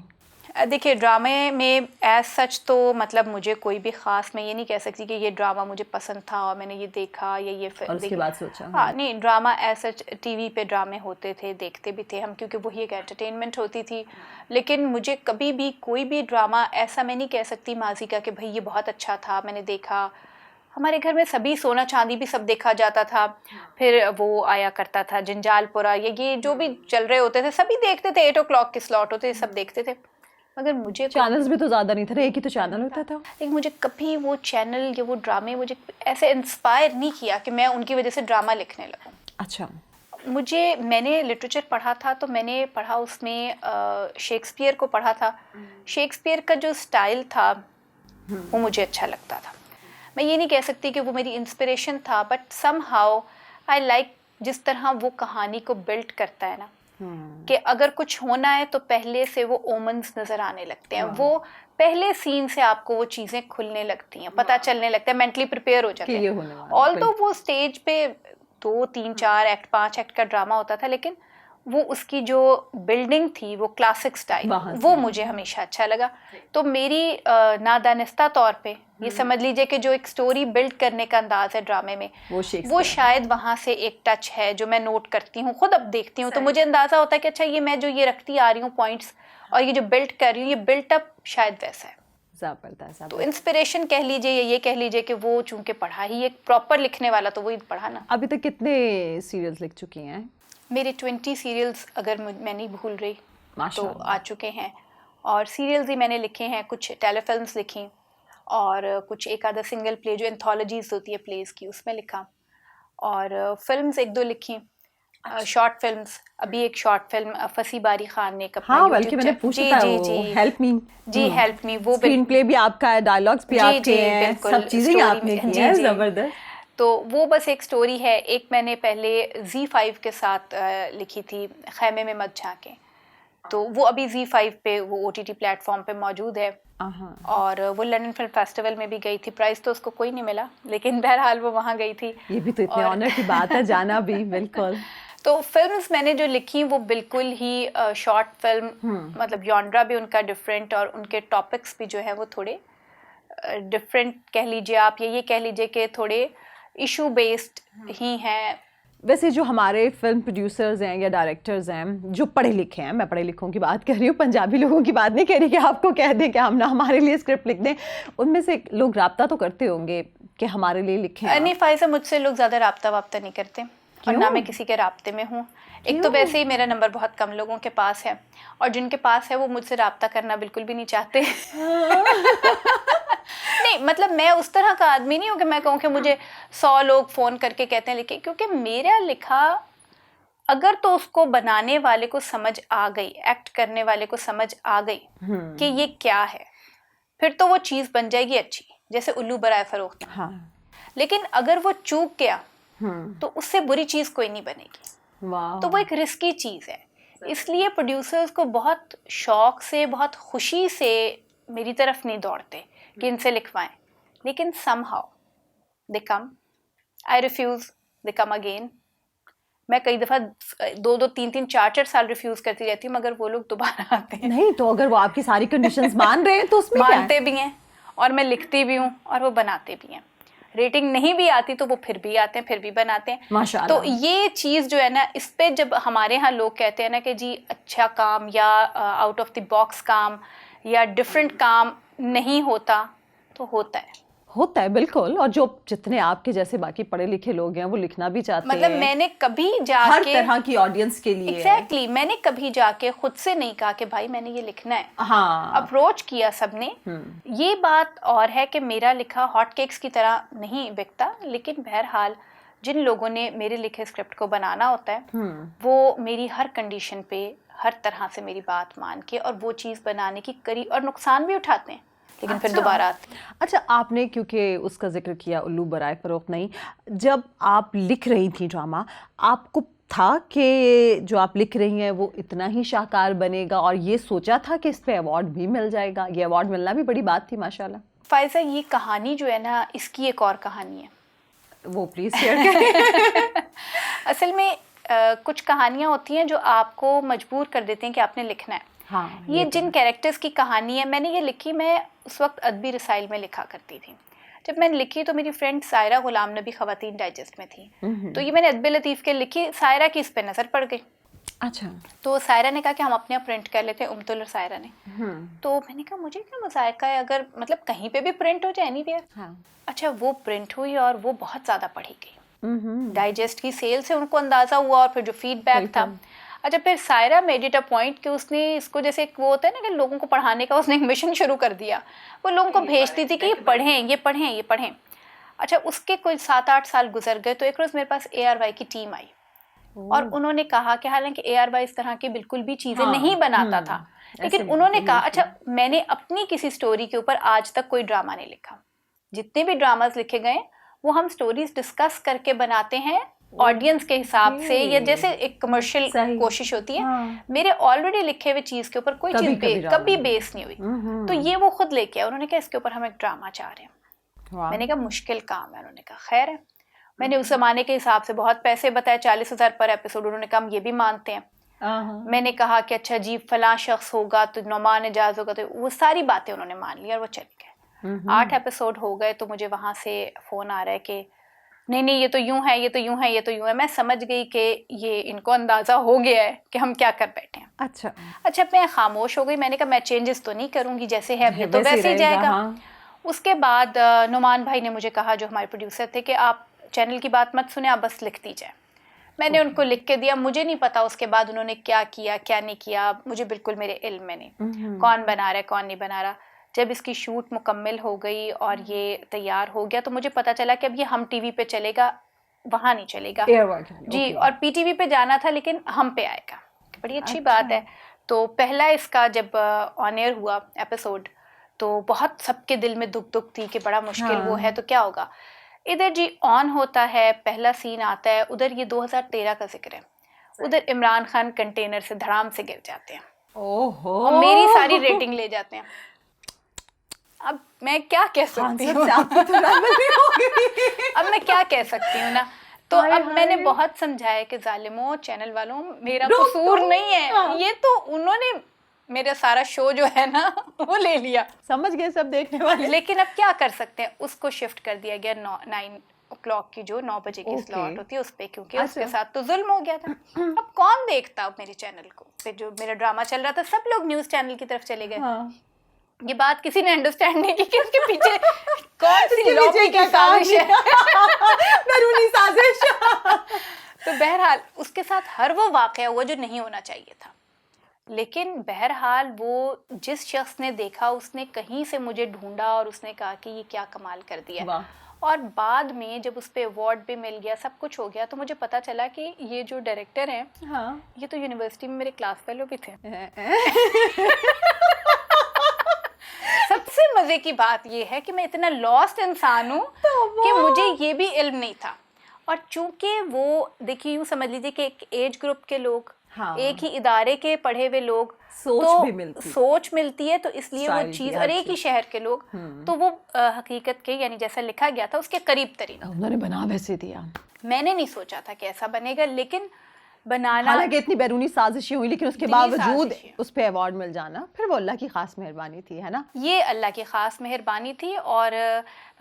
देखिए, ड्रामे में एज सच तो मतलब मुझे कोई भी ख़ास, मैं ये नहीं कह सकती कि ये ड्रामा मुझे पसंद था और मैंने ये देखा या ये और उसके बाद सोचा। हाँ, नहीं, ड्रामा एज सच टीवी पे ड्रामे होते थे, देखते भी थे हम, क्योंकि वही एक एंटरटेनमेंट होती थी। लेकिन मुझे कभी भी कोई भी ड्रामा ऐसा मैं नहीं कह सकती माजी का कि भाई ये बहुत अच्छा था, मैंने देखा। हमारे घर में सभी सोना चांदी भी सब देखा जाता था, फिर वो आया करता था जंजालपुरा, ये जो भी चल रहे होते थे सभी देखते थे, 8 o'clock के स्लॉट होते थे, सब देखते थे। मगर मुझे चैनल्स भी तो ज़्यादा नहीं थे, एक ही तो चैनल होता था। लेकिन मुझे कभी वो चैनल या वो ड्रामे मुझे ऐसे इंस्पायर नहीं किया कि मैं उनकी वजह से ड्रामा लिखने लगूँ। अच्छा, मैंने लिटरेचर पढ़ा था, तो मैंने पढ़ा उसमें शेक्सपियर को पढ़ा था। शेक्सपियर का जो स्टाइल था वो मुझे अच्छा लगता था। मैं ये नहीं कह सकती कि वो मेरी इंस्पिरेशन था, बट समहाउ आई लाइक जिस तरह वो कहानी को बिल्ड करता है ना, कि अगर कुछ होना है तो पहले से वो ओमन्स नज़र आने लगते हैं, वो पहले सीन से आपको वो चीज़ें खुलने लगती हैं, पता चलने लगता है, मेंटली प्रिपेयर हो जाते हैं। ऑल तो वो स्टेज पे 2, 3, 4 एक्ट, 5 एक्ट का ड्रामा होता था, लेकिन वो उसकी जो बिल्डिंग थी वो क्लासिक स्टाइल, वो मुझे हमेशा अच्छा लगा। तो मेरी नादानिस्ता तौर पे ये समझ लीजिए कि जो एक स्टोरी बिल्ड करने का अंदाज है ड्रामे में, वो शायद वहाँ से एक टच है जो मैं नोट करती हूँ, खुद अब देखती हूँ तो मुझे अंदाज़ा होता है कि अच्छा ये मैं जो ये रखती आ रही हूँ पॉइंट्स और ये जो बिल्ड कर रही हूँ, ये बिल्टअप शायद वैसा है। तो इंस्पिरेशन कह लीजिए या ये कह लीजिए कि वो चूंकि पढ़ा ही एक प्रॉपर लिखने वाला, तो वही पढ़ा ना। अभी तक कितने सीरियल्स लिख चुकी हैं? मेरे 20 सीरियल्स अगर मैं नहीं भूल रही तो आ चुके हैं, और सीरियल्स ही मैंने लिखे हैं, कुछ टेलीफिल्म्स लिखी, और कुछ एक आधा सिंगल प्ले जो एंथोलॉजीज होती है प्लेस की उसमें लिखा, और फिल्म्स 1-2 लिखी, शॉर्ट फिल्म्स। अभी एक शॉर्ट फिल्म फसी बारी खान ने हाँ, बल्कि मैंने पूछा था वो हेल्प मी, हेल्प मी, वो स्क्रीन प्ले भी आपका है, डायलॉग्स भी आपके हैं, सब चीजें आपने की हैं, जबरदस्त। तो वो बस एक स्टोरी है। एक मैंने पहले Z5 के साथ लिखी थी, खैमे में मत झांके, तो वो अभी Z5 पे वो OTT प्लेटफॉर्म पे मौजूद है, और वो लंदन फिल्म फेस्टिवल में भी गई थी, प्राइज़ तो उसको कोई नहीं मिला, लेकिन बहरहाल वो वहाँ गई थी। ये भी तो इतने ऑनर की बात है, जाना भी। बिल्कुल। तो फिल्म्स मैंने जो लिखी वो बिल्कुल ही शॉर्ट फिल्म, मतलब जॉनरा भी उनका डिफरेंट, और उनके टॉपिक्स भी जो है वो थोड़े डिफरेंट कह लीजिए आप, या ये कह लीजिए कि थोड़े इशू बेस्ड ही हैं। वैसे जो हमारे फिल्म प्रोड्यूसर्स हैं या डायरेक्टर्स हैं जो पढ़े लिखे हैं, मैं पढ़े लिखों की बात कर रही हूँ, पंजाबी लोगों की बात नहीं कह रही कि आपको कह दें कि हम ना हमारे लिए स्क्रिप्ट लिख दें, उनमें से लोग राब्ता तो करते होंगे कि हमारे लिए लिखें? नहीं फ़ायज़ा, मुझसे लोग ज़्यादा राब्ता नहीं करते, और ना मैं किसी के राब्ते में हूँ। एक तो वैसे ही मेरा नंबर बहुत कम लोगों के पास है, और जिनके पास है वो मुझसे राब्ता करना बिल्कुल भी नहीं चाहते। नहीं, मतलब मैं उस तरह का आदमी नहीं हूँ कि मैं कहूँ कि मुझे 100 लोग फ़ोन करके कहते हैं लिखे, क्योंकि मेरा लिखा अगर तो उसको बनाने वाले को समझ आ गई, एक्ट करने वाले को समझ आ गई कि ये क्या है, फिर तो वो चीज़ बन जाएगी अच्छी, जैसे उल्लू बराए फरोख्त। लेकिन अगर वो चूक गया तो उससे बुरी चीज़ कोई नहीं बनेगी। तो वो एक रिस्की चीज़ है, इसलिए प्रोड्यूसर्स को बहुत शौक से, बहुत खुशी से मेरी तरफ नहीं दौड़ते कि इनसे लिखवाएं, लेकिन somehow they come, I refuse, they come again, मैं कई दफ़ा 2-2, 3-3, 4-4 साल रिफ्यूज़ करती रहती हूँ, मगर वो लोग दोबारा आते हैं। नहीं तो अगर वो आपकी सारी कंडीशंस मान रहे हैं तो उसमें क्या है? मानते भी हैं और मैं लिखती भी हूँ और वो बनाते भी हैं। रेटिंग नहीं भी आती तो वो फिर भी आते हैं, फिर भी बनाते हैं। माशाल्लाह। तो ये चीज़ जो है ना, इस पे जब हमारे यहाँ लोग कहते हैं ना कि जी अच्छा काम या आउट ऑफ द बॉक्स काम या डिफरेंट काम नहीं होता, तो होता है बिल्कुल। और जो जितने आपके जैसे बाकी पढ़े लिखे लोग हैं वो लिखना भी चाहते मतलब हैं, मैंने कभी जाके हर तरह की ऑडियंस के लिए। एग्जैक्टली मैंने कभी जाके खुद से नहीं कहा कि भाई मैंने ये लिखना है। हाँ, अप्रोच किया सबने। ये बात और है कि मेरा लिखा हॉट केक्स की तरह नहीं बिकता, लेकिन बहरहाल जिन लोगों ने मेरे लिखे स्क्रिप्ट को बनाना होता है वो मेरी हर कंडीशन पे हर तरह से मेरी बात मान के और वो चीज़ बनाने की करी, और नुकसान भी उठाते हैं लेकिन फिर दोबारा आते हैं। अच्छा, आपने क्योंकि उसका जिक्र किया उल्लू बराए फरोख्त नहीं, जब आप लिख रही थी ड्रामा, आपको था कि जो आप लिख रही हैं वो इतना ही शाहकार बनेगा, और ये सोचा था कि इस पे अवार्ड भी मिल जाएगा? ये अवार्ड मिलना भी बड़ी बात थी माशाल्लाह। फायजा, ये कहानी जो है ना, इसकी एक और कहानी है, वो प्लीज शेयर करें। असल में कुछ कहानियाँ होती हैं जो आपको मजबूर कर देते हैं कि आपने लिखना है। हाँ, ये जिन कैरेक्टर्स की कहानी है, मैंने ये लिखी, मैं उस वक्त अदबी रसाइल में लिखा करती थी। जब मैंने लिखी तो मेरी फ्रेंड सायरा गुलाम नबी ख़वातीन डाइजेस्ट में थी, तो ये मैंने अदबे लतीफ़ के लिखी, सायरा की इस पे नज़र पड़ गई। अच्छा। तो सायरा ने कहा कि हम अपने यहाँ प्रिंट कर लेते हैं, उम्तुल और सायरा ने। तो मैंने कहा मुझे क्या मज़ायका है अगर मतलब कहीं पे भी प्रिंट हो जाए एनीवेयर। हाँ। अच्छा, वो प्रिंट हुई और वो बहुत ज़्यादा पढ़ी गई। डाइजेस्ट की सेल से उनको अंदाज़ा हुआ, और फिर जो फीडबैक था। अच्छा, फिर Saira made it a point कि उसने इसको, जैसे एक वो होता है ना कि लोगों को पढ़ाने का, उसने एक मिशन शुरू कर दिया। वो लोगों को भेजती थी कि ये पढ़ें, ये पढ़ें, ये पढ़ें। अच्छा, उसके कोई 7-8 साल गुजर गए तो एक रोज़ मेरे पास ARY की टीम आई और उन्होंने कहा कि हालांकि ARY इस तरह की बिल्कुल भी चीज़ें नहीं बनाता था, लेकिन उन्होंने कहा अच्छा, मैंने अपनी किसी स्टोरी के ऊपर आज तक कोई ड्रामा नहीं लिखा। जितने भी ड्रामाज लिखे गए वो हम स्टोरीज डिस्कस करके बनाते हैं ऑडियंस के हिसाब से, या जैसे एक कमर्शियल कोशिश होती है। मेरे ऑलरेडी लिखे हुए चीज़ के ऊपर कोई चीज़ कभी बेस नहीं हुई। तो ये वो खुद लेके आए, उन्होंने कहा इसके ऊपर हम एक ड्रामा चाह रहे हैं। मैंने कहा मुश्किल काम है, उन्होंने कहा खैर है। मैंने उस ज़माने के हिसाब से बहुत पैसे बताए, 40,000 पर एपिसोड। उन्होंने कहा हम ये भी मानते हैं। मैंने कहा कि अच्छा जी फलां शख्स होगा तो नौमान एजाज होगा, तो वो सारी बातें उन्होंने मान ली और वो चले गए। 8 एपिसोड हो गए तो मुझे वहाँ से फ़ोन आ रहा है कि नहीं ये तो यूं है, ये तो यूं है, ये तो यूं है। मैं समझ गई कि ये इनको अंदाज़ा हो गया है कि हम क्या कर बैठे हैं। अच्छा, मैं खामोश हो गई। मैंने कहा मैं चेंजेस तो नहीं करूँगी, जैसे है ये तो वैसे ही जाएगा। उसके बाद नुमान भाई ने मुझे कहा, जो हमारे प्रोड्यूसर थे, कि आप चैनल की बात मत सुने, आप बस लिखती जाए। मैंने उनको लिख के दिया। मुझे नहीं पता उसके बाद उन्होंने क्या किया क्या नहीं किया, मुझे बिल्कुल मेरे इल्म में नहीं कौन बना रहा है कौन नहीं बना रहा। जब इसकी शूट मुकम्मल हो गई और ये तैयार हो गया तो मुझे पता चला कि अब ये हम टीवी पे चलेगा, वहाँ नहीं चलेगा जी। और PTV पे जाना था लेकिन हम पे आएगा। बड़ी अच्छी बात है। तो पहला इसका जब ऑन एयर हुआ एपिसोड तो बहुत सबके दिल में दुख थी कि बड़ा मुश्किल वो है तो क्या होगा। इधर जी ऑन होता है, पहला सीन आता है, उधर ये 2013 का जिक्र है। उधर इमरान खान कंटेनर से धड़ाम से गिर जाते हैं। ओहो, और मेरी सारी रेटिंग ले जाते हैं। अब मैं क्या कह सकती हूँ अब मैं क्या कह सकती हूँ ना। तो अब मैंने बहुत समझाया कि जालिमों, चैनल वालों, मेरा कसूर नहीं है। ये तो उन्होंने मेरा सारा शो जो है ना वो ले लिया, समझ गए सब देखने वाले। लेकिन अब क्या कर सकते हैं, उसको शिफ्ट कर दिया गया 9 o'clock की, जो 9 बजे की स्लॉट होती है उस पे, क्योंकि उसके साथ तो जुल्म हो गया था। अब कौन देखता अब मेरे चैनल को। फिर जो मेरा ड्रामा चल रहा था सब लोग न्यूज़ चैनल की तरफ चले गए। ये बात किसी ने अंडरस्टैंड नहीं की कि उसके पीछे कौन सी लॉबी की साजिश है, बैरूनी साजिश। तो बहरहाल उसके साथ हर वो वाकया हुआ जो नहीं होना चाहिए था। लेकिन बहरहाल वो जिस शख्स ने देखा उसने कहीं से मुझे ढूंढा और उसने कहा कि ये क्या कमाल कर दिया। और बाद में जब उस पे अवार्ड भी मिल गया, सब कुछ हो गया, तो मुझे पता चला कि ये जो डायरेक्टर हैं ये तो यूनिवर्सिटी में मेरे क्लास फेलो भी थे। सबसे मजे की बात ये है कि मैं इतना लॉस्ट इंसान हूँ कि मुझे ये भी इल्म नहीं था। और चूंकि वो देखिए यूँ समझ लीजिए कि एक एज ग्रुप के लोग हाँ। एक ही इदारे के पढ़े हुए लोग, सोच मिलती है, तो इसलिए वो चीज़, और एक ही शहर के लोग, तो वो हकीकत के, यानी जैसा लिखा गया था उसके करीब तरीन उन्होंने बना वैसे दिया। मैंने नहीं सोचा था कि ऐसा बनेगा, लेकिन बनाना, हालांकि इतनी बैरूनी साजिशें हुई, लेकिन उसके बावजूद उस पे अवार्ड मिल जाना, फिर वो अल्लाह की खास मेहरबानी थी, है ना? ये अल्लाह की खास मेहरबानी थी। और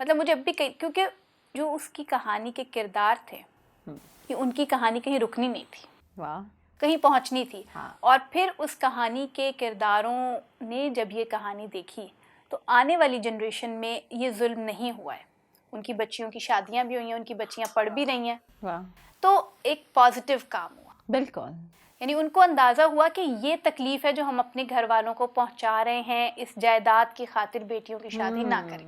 मतलब मुझे अब भी क्योंकि जो उसकी कहानी के किरदार थे, कि उनकी कहानी कहीं रुकनी नहीं थी, वाह, कहीं पहुंचनी थी। हाँ। और फिर उस कहानी के किरदारों ने जब ये कहानी देखी, तो आने वाली जनरेशन में ये जुल्म नहीं हुआ है। उनकी बच्चियों की शादियां भी हुई हैं, उनकी बच्चियां पढ़ भी रही हैं, वाह, तो एक पॉजिटिव काम हुआ। बिल्कुल, यानी उनको अंदाज़ा हुआ कि ये तकलीफ़ है जो हम अपने घर वालों को पहुंचा रहे हैं, इस जायदाद की खातिर बेटियों की शादी ना करें।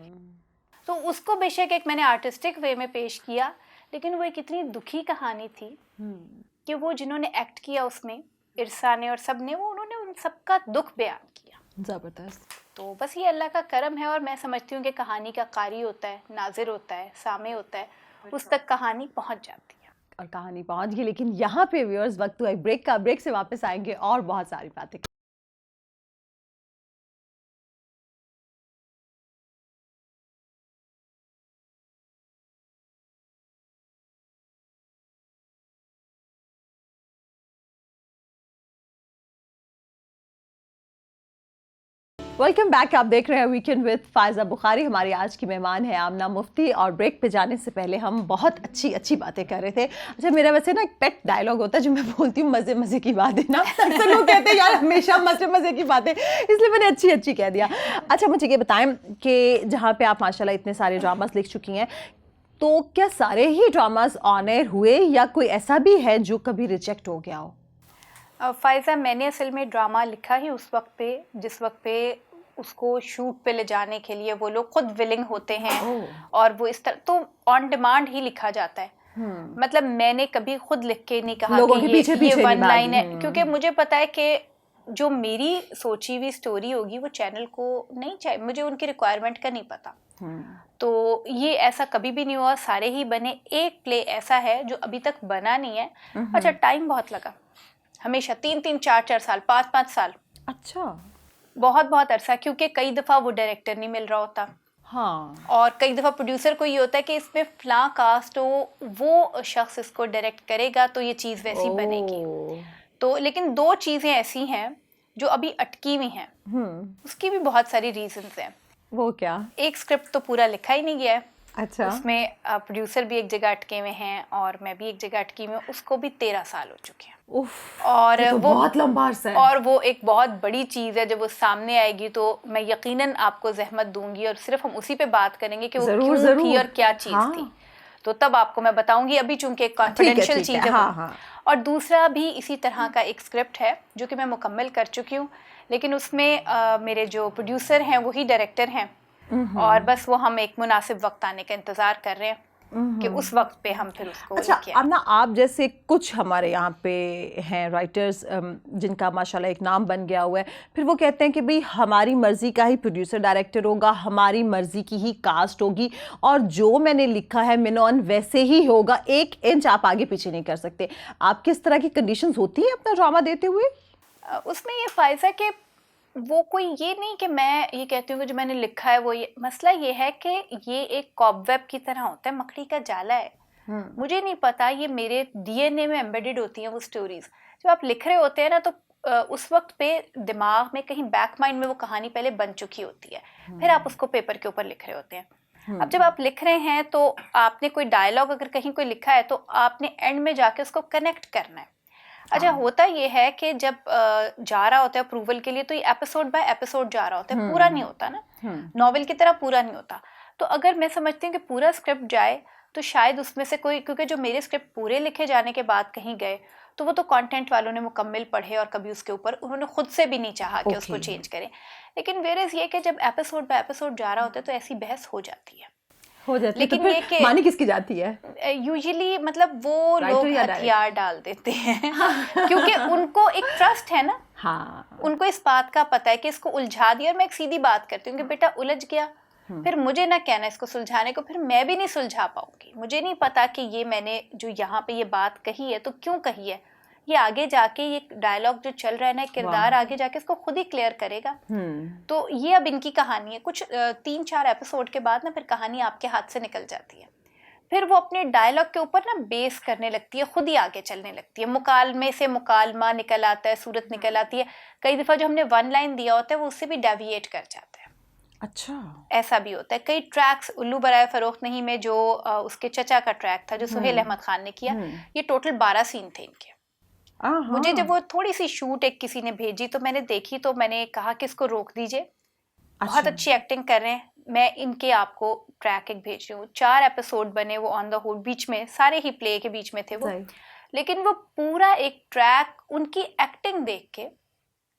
तो उसको बेशक एक मैंने आर्टिस्टिक वे में पेश किया, लेकिन वो एक इतनी दुखी कहानी थी कि वो जिन्होंने एक्ट किया उसमें, इरसा ने और सब ने, वो उन्होंने उन सबका दुख बयान किया। ज़बरदस्त। तो बस ये अल्लाह का करम है। और मैं समझती हूँ कि कहानी का कारी होता है, नाजिर होता है, सामे होता है, उस तक कहानी पहुँच जाती है। और कहानी पहुंच गई, लेकिन यहाँ पे व्यूअर्स वक्त हुआ एक ब्रेक का। ब्रेक से वापस आएंगे और बहुत सारी बातें। Welcome back. आप देख रहे हैं वीकेंड विद फायजा बुखारी। हमारी आज की मेहमान है आमना मुफ्ती। और ब्रेक पे जाने से पहले हम बहुत अच्छी बातें कर रहे थे। अच्छा, मेरा वैसे ना एक पेट डायलॉग होता है जो मैं बोलती हूँ, मज़े की बात है ना। अक्सर लोग कहते हैं यार हमेशा मज़े की बातें, इसलिए मैंने अच्छी कह दिया। अच्छा, मुझे ये बताएं कि जहाँ पे आप माशाल्लाह इतने सारे ड्रामास लिख चुकी हैं, तो क्या सारे ही ड्रामास ऑन एयर हुए या कोई ऐसा भी है जो कभी रिजेक्ट हो गया हो? फ़ायज़ा, मैंने असल में ड्रामा लिखा ही उस वक्त पे जिस वक्त पे उसको शूट पे ले जाने के लिए वो लोग खुद विलिंग होते हैं। और वो इस तरह तो ऑन डिमांड ही लिखा जाता है। मतलब मैंने कभी खुद लिख के नहीं कहा कि ये वन लाइन है, क्योंकि मुझे पता है कि जो मेरी सोची हुई स्टोरी होगी वो चैनल को नहीं चाहिए, मुझे उनकी रिक्वायरमेंट का नहीं पता। तो ये ऐसा कभी भी नहीं हुआ, सारे ही बने। एक प्ले ऐसा है जो अभी तक बना नहीं है। अच्छा, टाइम बहुत लगा, हमेशा 3-3, 4-4 साल, 5-5 साल। अच्छा, बहुत अरसा, क्योंकि कई दफ़ा वो डायरेक्टर नहीं मिल रहा होता। हाँ। और कई दफ़ा प्रोड्यूसर को ये होता है कि इसमें फ़लाँ कास्ट हो, वो शख्स इसको डायरेक्ट करेगा तो ये चीज़ वैसी बनेगी। तो लेकिन 2 चीज़ें ऐसी हैं जो अभी अटकी हुई हैं। उसकी भी बहुत सारी रीजंस हैं। वो क्या? एक स्क्रिप्ट तो पूरा लिखा ही नहीं गया है। अच्छा। उसमें प्रोड्यूसर भी एक जगह अटके हुए हैं और मैं भी एक जगह अटकी हुई हूँ। उसको भी 13 साल हो चुके हैं। और तो वो बहुत लंबा अरसा है। और वो एक बहुत बड़ी चीज़ है। जब वो सामने आएगी तो मैं यकीनन आपको जहमत दूंगी और सिर्फ हम उसी पे बात करेंगे कि वो क्यों थी और क्या चीज़ थी। तो तब आपको मैं बताऊंगी। अभी चूंकि एक कॉन्फिडेंशियल चीज़ है। और दूसरा भी इसी तरह का एक स्क्रिप्ट है जो कि मैं मुकम्मल कर चुकी हूँ, लेकिन उसमें मेरे जो प्रोड्यूसर हैं वही डायरेक्टर हैं। और बस वो हम एक मुनासिब वक्त आने का इंतज़ार कर रहे हैं कि उस वक्त पे हम फिर उसको। अच्छा आमना, आप जैसे कुछ हमारे यहाँ पे हैं राइटर्स जिनका माशाल्लाह एक नाम बन गया हुआ है, फिर वो कहते हैं कि भाई हमारी मर्ज़ी का ही प्रोड्यूसर डायरेक्टर होगा, हमारी मर्ज़ी की ही कास्ट होगी और जो मैंने लिखा है मिनोन वैसे ही होगा, 1 इंच आप आगे पीछे नहीं कर सकते। आप किस तरह की कंडीशंस होती हैं अपना ड्रामा देते हुए? उसमें ये फ़ायदा कि वो कोई ये नहीं कि मैं ये कहती हूँ कि जो मैंने लिखा है वो ये। मसला ये है कि ये एक कॉबवेब की तरह होता है, मकड़ी का जाला है। मुझे नहीं पता, ये मेरे डीएनए में एम्बेडेड होती हैं वो स्टोरीज। जब आप लिख रहे होते हैं ना तो उस वक्त पे दिमाग में कहीं बैक माइंड में वो कहानी पहले बन चुकी होती है, फिर आप उसको पेपर के ऊपर लिख रहे होते हैं। अब जब आप लिख रहे हैं तो आपने कोई डायलॉग अगर कहीं कोई लिखा है तो आपने एंड में जाके उसको कनेक्ट करना है। अच्छा, होता ये है कि जब जा रहा होता है अप्रूवल के लिए तो ये एपिसोड बाय एपिसोड जा रहा होता है, पूरा नहीं होता ना, नॉवेल की तरह पूरा नहीं होता। तो अगर मैं समझती हूँ कि पूरा स्क्रिप्ट जाए तो शायद उसमें से कोई, क्योंकि जो मेरे स्क्रिप्ट पूरे लिखे जाने के बाद कहीं गए तो वो तो कंटेंट वालों ने मुकम्मल पढ़े और कभी उसके ऊपर उन्होंने खुद से भी नहीं चाहा कि उसको चेंज करें। लेकिन वेरेज ये कि जब एपिसोड बाय एपिसोड जा रहा होता है तो ऐसी बहस हो जाती है। लेकिन तो ये कि मानी किसकी जाती है यूजुअली, मतलब वो लोग हथियार डाल देते हैं क्योंकि उनको एक ट्रस्ट है ना। हाँ, उनको इस बात का पता है कि इसको उलझा दिया। और मैं एक सीधी बात करती हूँ कि बेटा उलझ गया, फिर मुझे ना कहना इसको सुलझाने को, फिर मैं भी नहीं सुलझा पाऊंगी। मुझे नहीं पता कि ये मैंने जो यहाँ पे ये बात कही है तो क्यों कही है, ये आगे जाके ये डायलॉग जो चल रहा है ना, किरदार आगे जाके इसको खुद ही क्लियर करेगा। तो ये अब इनकी कहानी है। कुछ 3-4 एपिसोड के बाद ना फिर कहानी आपके हाथ से निकल जाती है, फिर वो अपने डायलॉग के ऊपर ना बेस करने लगती है, खुद ही आगे चलने लगती है। मुकालमे से मुकालमा निकल आता है, सूरत निकल आती है। कई दफ़ा जो हमने 1 लाइन दिया होता है वो उससे भी डेविएट कर जाता है। अच्छा, ऐसा भी होता है। कई ट्रैक्स, उल्लू बराए फरोख्त नहीं में जो उसके चचा का ट्रैक था जो सुहेल अहमद खान ने किया, ये टोटल 12 सीन थे इनके। मुझे जब वो थोड़ी सी शूट एक किसी ने भेजी तो मैंने देखी, तो मैंने कहा कि इसको रोक दीजिए, बहुत अच्छी एक्टिंग कर रहे हैं, मैं इनके आपको ट्रैक एक भेज रही हूँ। 4 एपिसोड बने वो ऑन द होल, बीच में सारे ही प्ले के बीच में थे वो, लेकिन वो पूरा एक ट्रैक उनकी एक्टिंग देख के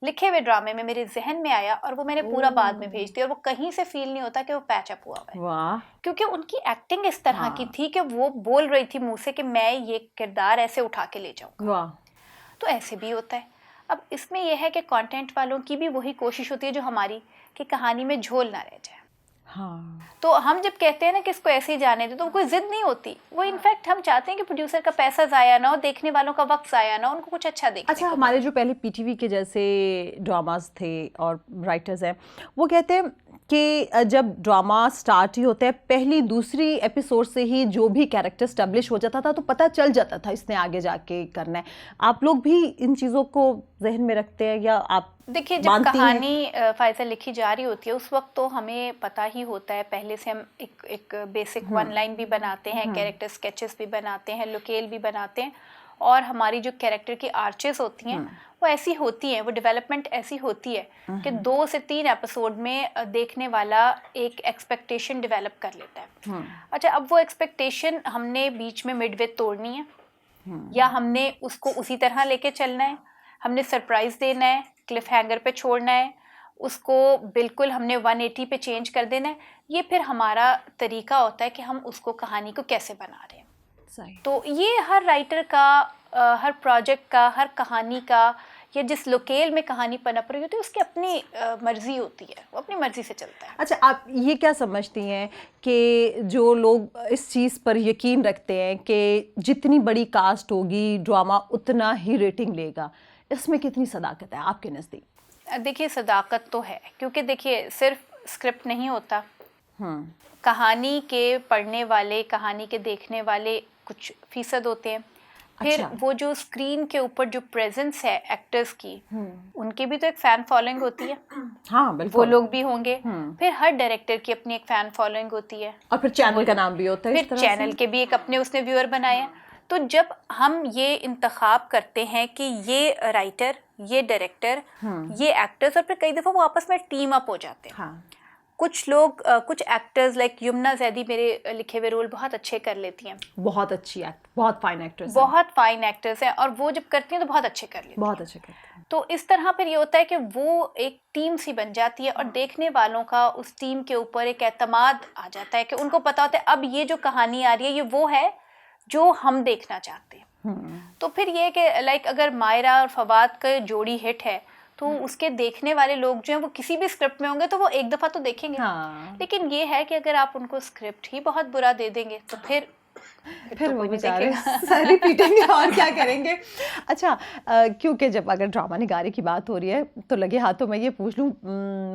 लिखे हुए ड्रामे में मेरे जहन में आया और वो मैंने पूरा बाद में भेज दिया। और वो कहीं से फील नहीं होता कि वो पैचअप हुआ है, क्योंकि उनकी एक्टिंग इस तरह की थी कि वो बोल रही थी मुंह से कि मैं ये किरदार ऐसे उठा के ले जाऊंगा। तो ऐसे भी होता है। अब इसमें यह है कि कंटेंट वालों की भी वही कोशिश होती है जो हमारी, कि कहानी में झोल ना रह जाए। तो हम जब कहते हैं ना कि इसको ऐसे ही जाने दे, तो कोई जिद नहीं होती। वो इनफैक्ट हम चाहते हैं कि प्रोड्यूसर का पैसा ज़ाया ना हो, देखने वालों का वक्त ज़ाया ना हो, उनको कुछ अच्छा देखने अच्छा, हमारे जो पहले पीटीवी के जैसे ड्रामास थे और राइटर्स हैं, वो कहते हैं कि जब ड्रामा स्टार्ट ही होता है, पहली दूसरी एपिसोड से ही जो भी कैरेक्टर स्टैब्लिश हो जाता था तो पता चल जाता था इसने आगे जाके करना है। आप लोग भी इन चीज़ों को जहन में रखते हैं या आप? देखिए, जब कहानी फाइज़ा लिखी जा रही होती है उस वक्त तो हमें पता ही होता है, पहले से हम एक बेसिक 1 लाइन भी बनाते हैं, कैरेक्टर स्केचेस भी बनाते हैं, लोकेल भी बनाते हैं, और हमारी जो कैरेक्टर की आर्चेस होती हैं वो ऐसी होती हैं, वो डेवलपमेंट ऐसी होती है कि 2 से 3 एपिसोड में देखने वाला एक एक्सपेक्टेशन डेवलप कर लेता है। अच्छा, अब वो एक्सपेक्टेशन हमने बीच में मिडवे तोड़नी है या हमने उसको उसी तरह लेके चलना है, हमने सरप्राइज देना है, क्लिफ हैंगर पे छोड़ना है, उसको बिल्कुल हमने 180 पे चेंज कर देना है। ये फिर हमारा तरीका होता है कि हम उसको कहानी को कैसे बना रहे हैं। तो ये हर राइटर का, हर प्रोजेक्ट का, हर कहानी का, या जिस लोकेल में कहानी पनप रही होती है उसकी अपनी मर्जी होती है, वो अपनी मर्जी से चलता है। अच्छा, आप ये क्या समझती हैं कि जो लोग इस चीज़ पर यकीन रखते हैं कि जितनी बड़ी कास्ट होगी ड्रामा उतना ही रेटिंग लेगा, इसमें कितनी सदाकत है आपके नज़दीक? देखिए, सदाकत तो है, क्योंकि देखिए सिर्फ स्क्रिप्ट नहीं होता, कहानी के पढ़ने वाले, कहानी के देखने वाले कुछ फीसद होते हैं। फिर वो जो स्क्रीन के ऊपर जो प्रेजेंस है एक्टर्स की, उनकी भी तो एक फैन फॉलोइंग होती है। हाँ, बिल्कुल, वो लोग भी होंगे। फिर हर डायरेक्टर की अपनी एक फैन फॉलोइंग होती है, और फिर चैनल का नाम भी होता है, फिर चैनल के भी एक अपने उसने व्यूअर बनाए हैं। तो जब हम ये इंतखाब करते हैं कि ये राइटर, ये डायरेक्टर, ये एक्टर्स, और फिर कई दफ़ा वो आपस में टीम अप हो जाते हैं। कुछ लोग, कुछ एक्टर्स लाइक यमुना ज़ैदी मेरे लिखे हुए रोल बहुत अच्छे कर लेती हैं, बहुत अच्छी बहुत फाइन एक्टर्स, बहुत फाइन एक्टर्स हैं, और वो जब करती हैं तो बहुत अच्छे कर लेती हैं, बहुत अच्छे करते हैं। तो इस तरह फिर ये होता है कि वो एक टीम सी बन जाती है और देखने वालों का उस टीम के ऊपर एक एतमाद आ जाता है कि उनको पता होता है अब ये जो कहानी आ रही है ये वो है जो हम देखना चाहते हैं। तो फिर ये कि लाइक अगर मायरा और फवाद का जोड़ी हिट है तो उसके देखने वाले लोग जो हैं वो किसी भी स्क्रिप्ट में होंगे तो वो एक दफ़ा तो देखेंगे। लेकिन ये है कि अगर आप उनको स्क्रिप्ट ही बहुत बुरा दे देंगे तो फिर तो वो बेचारे रिपीटेंगे और क्या करेंगे। अच्छा, क्योंकि जब अगर ड्रामा निगारी की बात हो रही है तो लगे हाथों मैं ये पूछ लूँ,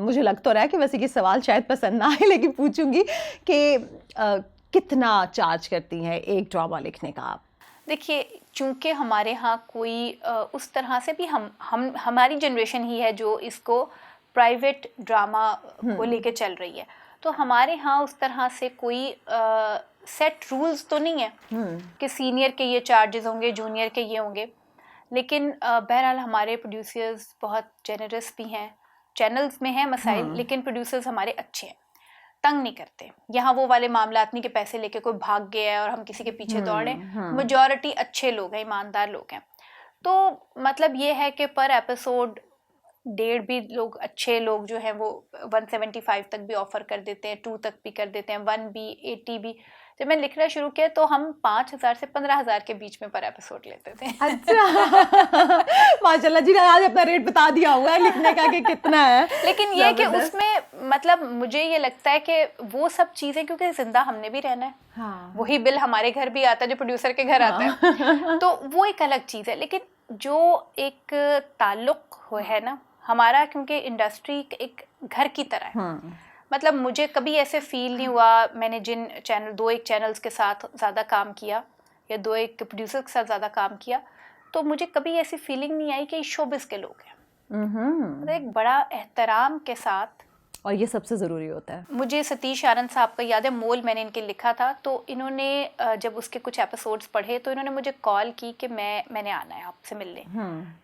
मुझे लग तो रहा है कि वैसे ये सवाल शायद पसंद ना आए, लेकिन पूछूंगी कि कितना चार्ज करती हैं एक ड्रामा लिखने का आप? देखिए, चूँकि हमारे यहाँ कोई उस तरह से भी हमारी जनरेशन ही है जो इसको प्राइवेट ड्रामा को लेके चल रही है, तो हमारे यहाँ उस तरह से कोई सेट रूल्स तो नहीं है कि सीनियर के ये चार्जेस होंगे, जूनियर के ये होंगे। लेकिन बहरहाल हमारे प्रोड्यूसर्स बहुत जेनरस भी हैं, चैनल्स में हैं मसाइल, लेकिन प्रोड्यूसर्स हमारे अच्छे हैं, तंग नहीं करते। यहाँ वो वाले मामलात नहीं कि पैसे लेके कोई भाग गया है और हम किसी के पीछे दौड़े। मेजॉरिटी अच्छे लोग हैं, ईमानदार लोग हैं। तो मतलब ये है कि पर एपिसोड 1.5 भी लोग, अच्छे लोग जो हैं वो 175 तक भी ऑफर कर देते हैं, 2 तक भी कर देते हैं, 1 भी, 80 भी। जब मैं लिखना शुरू किया तो हम 5,000 से 15,000 के बीच में पर एपिसोड लेते थे। अच्छा, माशाल्लाह जी, आज अपना रेट बता दिया हुआ है लिखने का कि कितना है। लेकिन ये कि उसमें मतलब मुझे ये लगता है कि वो सब चीज़ें, क्योंकि जिंदा हमने भी रहना है, वही बिल हमारे घर भी आता है जो प्रोड्यूसर के घर आता है, तो वो एक अलग चीज़ है। लेकिन जो एक ताल्लुक हो है ना हमारा, क्योंकि इंडस्ट्री एक घर की तरह है। मतलब मुझे कभी ऐसे फील नहीं हुआ, मैंने जिन चैनल 2-1 चैनल्स के साथ ज़्यादा काम किया या 2-1 प्रोड्यूसर के साथ ज़्यादा काम किया, तो मुझे कभी ऐसी फीलिंग नहीं आई कि शोबिस के लोग हैं। मतलब एक बड़ा एहतराम के साथ, और ये सबसे ज़रूरी होता है। मुझे सतीश आनंद साहब का याद है, मोल मैंने इनके लिखा था, तो इन्होंने जब उसके कुछ एपिसोड्स पढ़े तो इन्होंने मुझे कॉल की कि मैंने आना है आपसे मिलने।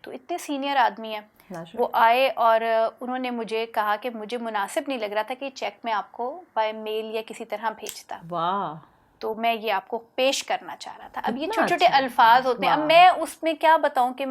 तो इतने सीनियर आदमी हैं, वो आए और उन्होंने मुझे कहा कि मुझे मुनासिब नहीं लग रहा था कि चेक मैं आपको बाय मेल या किसी तरह भेजता। वाह। तो मैं ये आपको पेश करना चाह रहा था। अब ये छोटे छोटे अच्छा। अल्फाज होते हैं, अब मैं उसमें क्या बताऊं कि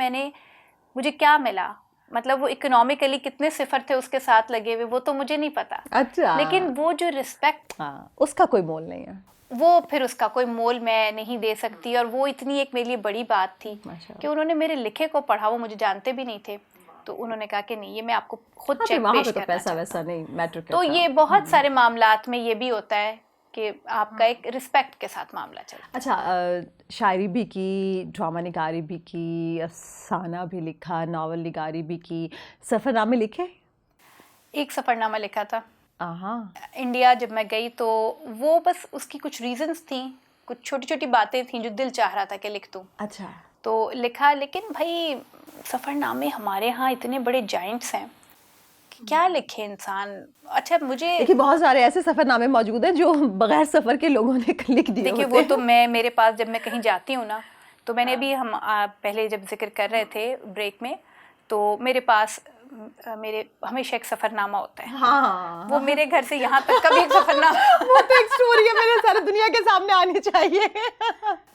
मुझे क्या मिला, मतलब वो इकोनॉमिकली कितने सिफर थे उसके साथ लगे हुए, वो तो मुझे नहीं पता। अच्छा। लेकिन वो जो रिस्पेक्ट, उसका कोई मोल नहीं है, वो फिर उसका कोई मोल मैं नहीं दे सकती। और वो इतनी एक मेरे लिए बड़ी बात थी कि उन्होंने मेरे लिखे को पढ़ा, वो मुझे जानते भी नहीं थे, तो उन्होंने कहा कि नहीं, ये मैं आपको खुद चेक पेश करना पैसा वैसा नहीं मैटर करता। तो ये बहुत सारे मामलात में ये भी होता है कि आपका एक रिस्पेक्ट के साथ मामला चलता है। अच्छा, शायरी भी की, ड्रामा निगारी भी की, अफसाना भी लिखा, नावल निगारी भी की, सफ़रनामे लिखे? एक सफ़रनामा लिखा था। हाँ। इंडिया जब मैं गई तो वो बस उसकी कुछ रीजंस थी, कुछ छोटी छोटी बातें थी जो दिल चाह रहा था कि लिख दूँ। अच्छा। तो लिखा, लेकिन भाई सफ़रनामे हमारे यहाँ इतने बड़े जाइंट्स हैं, क्या लिखे इंसान। अच्छा, मुझे देखिए बहुत सारे ऐसे सफ़रनामे मौजूद हैं जो बगैर सफ़र के लोगों ने लिख दिए। देखिए वो तो मेरे पास जब मैं कहीं जाती हूँ ना, तो मैंने भी हम पहले जब जिक्र कर रहे थे ब्रेक में, तो मेरे पास मेरे हमेशा एक सफ़रनामा होता है। हाँ। वो मेरे घर से यहाँ तक का भी एक सफ़रनामा वो तो एक स्टोरी है, मेरे सारे दुनिया के सामने आनी चाहिए।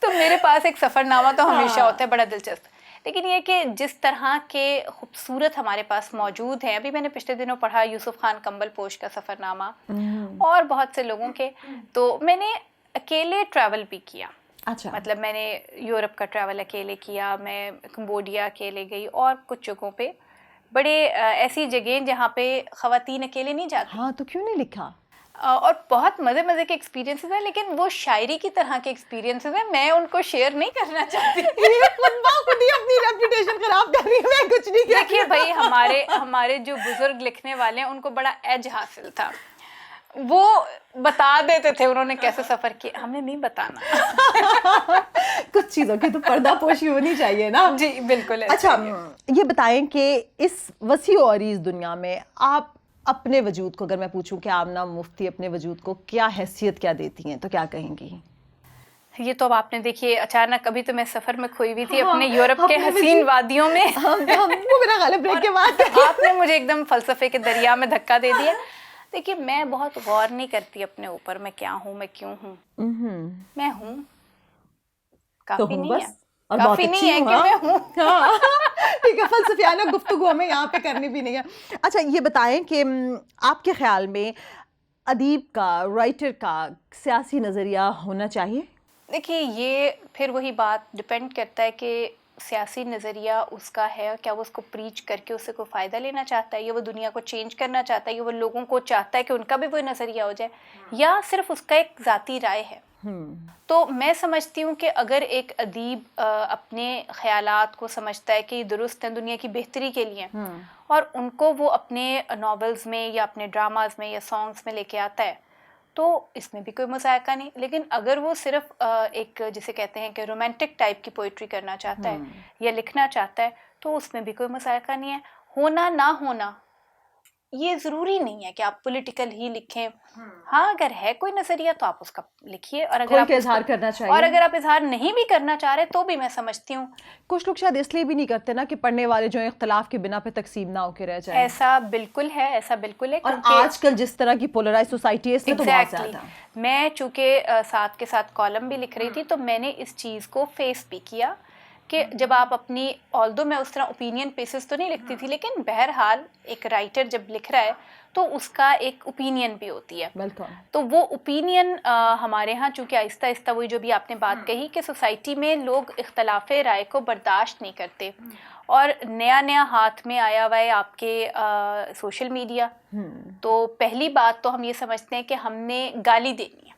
तो मेरे पास एक सफ़रनामा तो हमेशा होता है, बड़ा दिलचस्प। लेकिन ये कि जिस तरह के खूबसूरत हमारे पास मौजूद हैं, अभी मैंने पिछले दिनों पढ़ा यूसुफ खान कंबलपोश का सफ़रनामा और बहुत से लोगों के, तो मैंने अकेले ट्रैवल भी किया। अच्छा। मतलब मैंने यूरोप का ट्रैवल अकेले किया, मैं कंबोडिया अकेले गई और कुछ जगहों पे बड़े ऐसी जगह जहाँ पे ख़वातीन अकेले नहीं जाती। हाँ, तो क्यों नहीं लिखा? और बहुत मज़े के एक्सपीरियंसेस हैं, लेकिन वो शायरी की तरह के एक्सपीरियंसेस हैं, मैं उनको शेयर नहीं करना चाहती। खुद ही अपनी रेपुटेशन खराब कर रही है, मैं कुछ नहीं। देखिए भाई, हमारे जो बुजुर्ग लिखने वाले हैं उनको बड़ा एज हासिल था, वो बता देते थे उन्होंने कैसे सफ़र किया, हमें नहीं बताना। कुछ चीज़ों की तो पर्दापोशी होनी चाहिए ना। जी बिल्कुल। अच्छा, ये बताएं कि इस वसी और इस दुनिया में आप अपने वजूद को, अगर मैं पूछूं कि आमना मुफ्ती अपने वजूद को क्या हैसियत क्या देती हैं, तो क्या कहेंगी? ये तो अब आपने देखिए अचानक, अभी तो मैं सफ़र में खोई हुई थी अपने यूरोप के हसीन वादियों में। वो मेरा ख्याल है ब्रेक के बाद आपने मुझे एकदम फ़लसफ़े के दरिया में धक्का दे दिया। देखिए मैं बहुत गौर नहीं करती अपने ऊपर, मैं क्या हूँ, मैं क्यों हूँ। मैं हूँ, काफ़ी नहीं है, और काफ़ी नहीं है कि मैं हूँ। ठीक है, फलसफियाना गुफ्तगू हमें यहाँ पे करनी भी नहीं है। अच्छा, ये बताएं कि आपके ख्याल में अदीब का, राइटर का सियासी नज़रिया होना चाहिए? देखिए ये फिर वही बात डिपेंड करता है कि सियासी नज़रिया उसका है, क्या वो उसको प्रीच करके उससे कोई फ़ायदा लेना चाहता है, या वो दुनिया को चेंज करना चाहता है, या वो लोगों को चाहता है कि उनका भी वही नज़रिया हो जाए, या सिर्फ उसका एक ज़ाती राय है। तो मैं समझती हूँ कि अगर एक अदीब अपने ख़यालात को समझता है कि दुरुस्त हैं, दुनिया की बेहतरी के लिए, और उनको वो अपने नॉवेल्स में या अपने ड्रामाज में या सॉन्ग्स में लेके आता है, तो इसमें भी कोई मज़ाक़ा नहीं। लेकिन अगर वो सिर्फ एक जिसे कहते हैं कि रोमांटिक टाइप की पोइट्री करना चाहता है या लिखना चाहता है, तो उसमें भी कोई मज़ाक़ा नहीं है। होना ना होना ये ज़रूरी नहीं है कि आप पॉलिटिकल ही लिखें। हाँ, अगर है कोई नज़रिया तो आप उसका लिखिए, और अगर आप इजहार करना चाहिए, और अगर आप इजहार नहीं भी करना चाह रहे तो भी मैं समझती हूँ। कुछ लोग शायद इसलिए भी नहीं करते ना कि पढ़ने वाले जो इख्तलाफ के बिना पे तकसीम ना होके रह जाए। ऐसा बिल्कुल है, ऐसा बिल्कुल है। और आजकल जिस तरह की पोलराइज सोसाइटी है, इसमें तो बहुत ज़्यादा। मैं चूँकि साथ के साथ कॉलम भी लिख रही थी, तो मैंने इस चीज़ को फेस भी किया कि जब आप अपनी, ऑल्दो मैं उस तरह ओपिनियन बेसिस तो नहीं लिखती थी, लेकिन बहरहाल एक राइटर जब लिख रहा है तो उसका एक ओपिनियन भी होती है। तो वो ओपिनियन हमारे यहाँ चूँकि आहिस्ता आहिस्ता, वही जो भी आपने बात कही कि सोसाइटी में लोग इख्तलाफ राय को बर्दाश्त नहीं करते, और नया नया हाथ में आया हुआ है आपके सोशल मीडिया। तो पहली बात तो हम ये समझते हैं कि हमने गाली देनी है।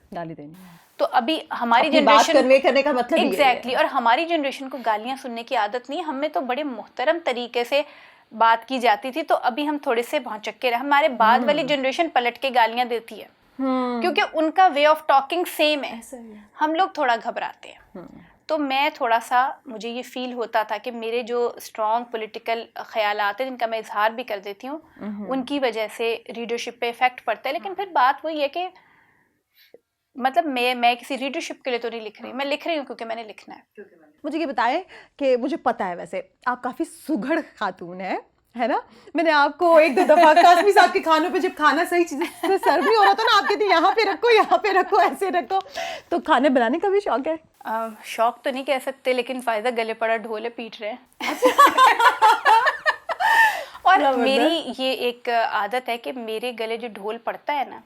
तो अभी हमारी अपनी बात जनरेशन कन्वे करने का मतलब एग्जैक्टली और हमारी जनरेशन को गालियां सुनने की आदत नहीं, हमें तो बड़े मुहतरम तरीके से बात की जाती थी, तो अभी हम थोड़े से भौचक्के रहे। हमारे बाद वाली जनरेशन पलट के गालियां देती है क्योंकि उनका वे ऑफ टॉकिंग सेम है, हम लोग थोड़ा घबराते हैं। तो मैं थोड़ा सा, मुझे ये फील होता था कि मेरे जो स्ट्रॉन्ग पॉलिटिकल ख्यालात हैं जिनका मैं इजहार भी कर देती हूँ, उनकी वजह से रीडरशिप पे इफेक्ट पड़ता है। लेकिन फिर बात वही है कि मतलब मैं किसी रीडरशिप के लिए तो नहीं लिख रही, मैं लिख रही हूँ क्योंकि मैंने लिखना है। मुझे ये बताएं कि मुझे पता है वैसे आप काफ़ी सुघड़ खातून है ना। मैंने आपको एक दो दफ़ा कासमी साहब के खानों पे जब खाना सही चीज़ से सर्व नहीं हो रहा था ना, आप कहती यहाँ पे रखो ऐसे रखो। तो खाने बनाने का भी शौक है? शौक तो नहीं कह सकते, लेकिन फायदा गले पड़ा ढोल है, पीट रहे हैं। और मेरी ये एक आदत है कि मेरे गले जो ढोल पड़ता है ना,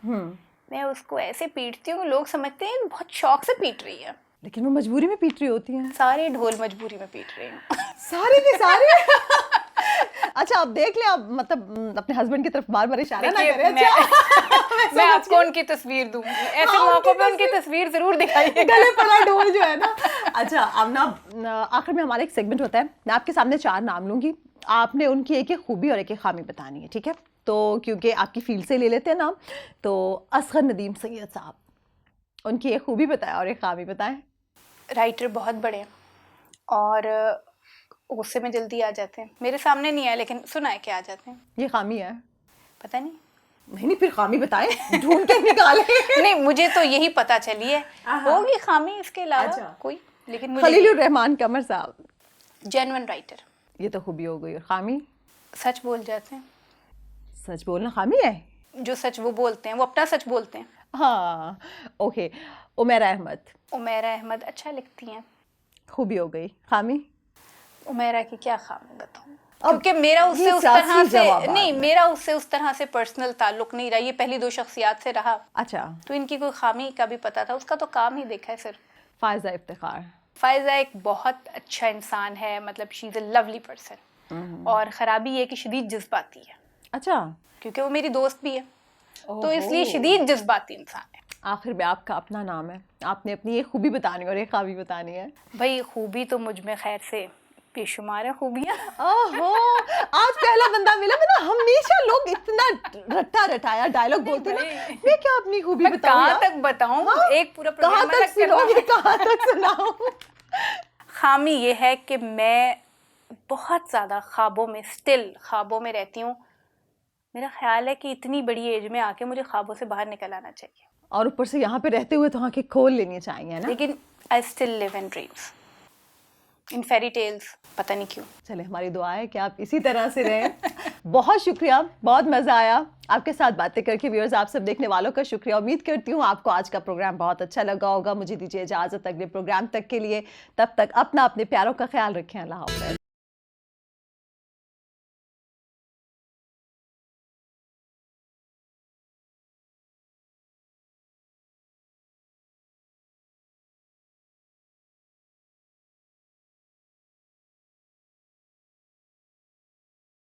मैं उसको ऐसे पीटती हूँ, लोग समझते हैं बहुत शौक से पीट रही है, लेकिन वो मजबूरी में पीट रही होती हैं। सारे ढोल मजबूरी में पीट रही हूँ। सारे के सारे। अच्छा आप देख लें, आप मतलब अपने हस्बैंड की तरफ बार बार इशारा ना करें। मैं आपको उनकी तस्वीर दूंगी, ऐसे मौकों पे उनकी तस्वीर जरूर दिखाइए, गले पड़ा ढोल जो है ना। अच्छा अब ना आखिर में हमारा एक सेगमेंट होता है, मैं आपके सामने 4 नाम लूंगी, आपने उनकी एक एक खूबी और एक एक खामी बतानी है, ठीक है? तो क्योंकि आपकी फील्ड से ले लेते हैं नाम, तो असगर नदीम सैयद साहब, उनकी एक खूबी बताएं और एक खामी बताएं। राइटर बहुत बड़े हैं और गुस्से में जल्दी आ जाते हैं, मेरे सामने नहीं आए लेकिन सुना है कि आ जाते हैं। ये खामी है? पता नहीं। नहीं फिर खामी बताएं, ढूंढ के निकाले। नहीं मुझे तो यही पता चली है, होगी खामी इसके अलावा कोई, लेकिन खलीलुर रहमान कमर साहब, जेन्युइन राइटर। ये तो खूबी हो गई। और खामी? सच बोल जाते हैं। सच बोलना खामी है? जो सच वो बोलते हैं, वो अपना सच बोलते हैं। हाँ ओके। उमैरा अहमद? उमैरा अहमद अच्छा लिखती हैं। खूबी हो गई। खामी? उमैरा की क्या खामी बताऊं, क्योंकि मेरा उससे उस तरह से नहीं, मेरा उससे उस तरह से पर्सनल ताल्लुक नहीं रहा, ये पहली 2 शख्सियात से रहा। अच्छा, तो इनकी कोई खामी का भी पता था, उसका तो काम ही देखा है सिर्फ। फायजा इफ्तिखार? फायजा एक बहुत अच्छा इंसान है, मतलब she is a lovely person, और ख़राबी ये कि शदीद जज्बाती है। अच्छा, क्योंकि वो मेरी दोस्त भी है, तो इसलिए शदीद जज्बाती इंसान है। आखिर में आपका अपना नाम है, आपने अपनी एक खूबी बतानी और एक खामी बतानी है। भाई खूबी तो मुझ में खैर से बेशुमार है खूबियाँ। ओहो, आज पहला बंदा मिला। मैं हमेशा लोग इतना रट्टा रटाया डायलॉग बोलते ना, मैं क्या अपनी खूबी बताऊं? कहाँ तक बताऊं? हाँ? एक पूरा कहाँ तक सुनाऊं? खामी ये है कि मैं बहुत ज़्यादा ख्वाबों में रहती हूँ। मेरा ख्याल है कि इतनी बड़ी एज में आके मुझे ख्वाबों से बाहर निकल आना चाहिए, और ऊपर से यहाँ पे रहते हुए तो आंखें खोल लेनी चाहिए ना। लेकिन I still live in dreams, in fairy tales, पता नहीं क्यों। चले, हमारी दुआ है कि आप इसी तरह से रहें। बहुत शुक्रिया, बहुत मज़ा आया आपके साथ बातें करके। व्यूअर्स, आप सब देखने वालों का शुक्रिया। उम्मीद करती हूँ आपको आज का प्रोग्राम बहुत अच्छा लगा होगा। मुझे दीजिए इजाज़त अगले प्रोग्राम तक के लिए। तब तक अपना अपने प्यारों का ख्याल रखें। अल्लाह हाफ़िज़।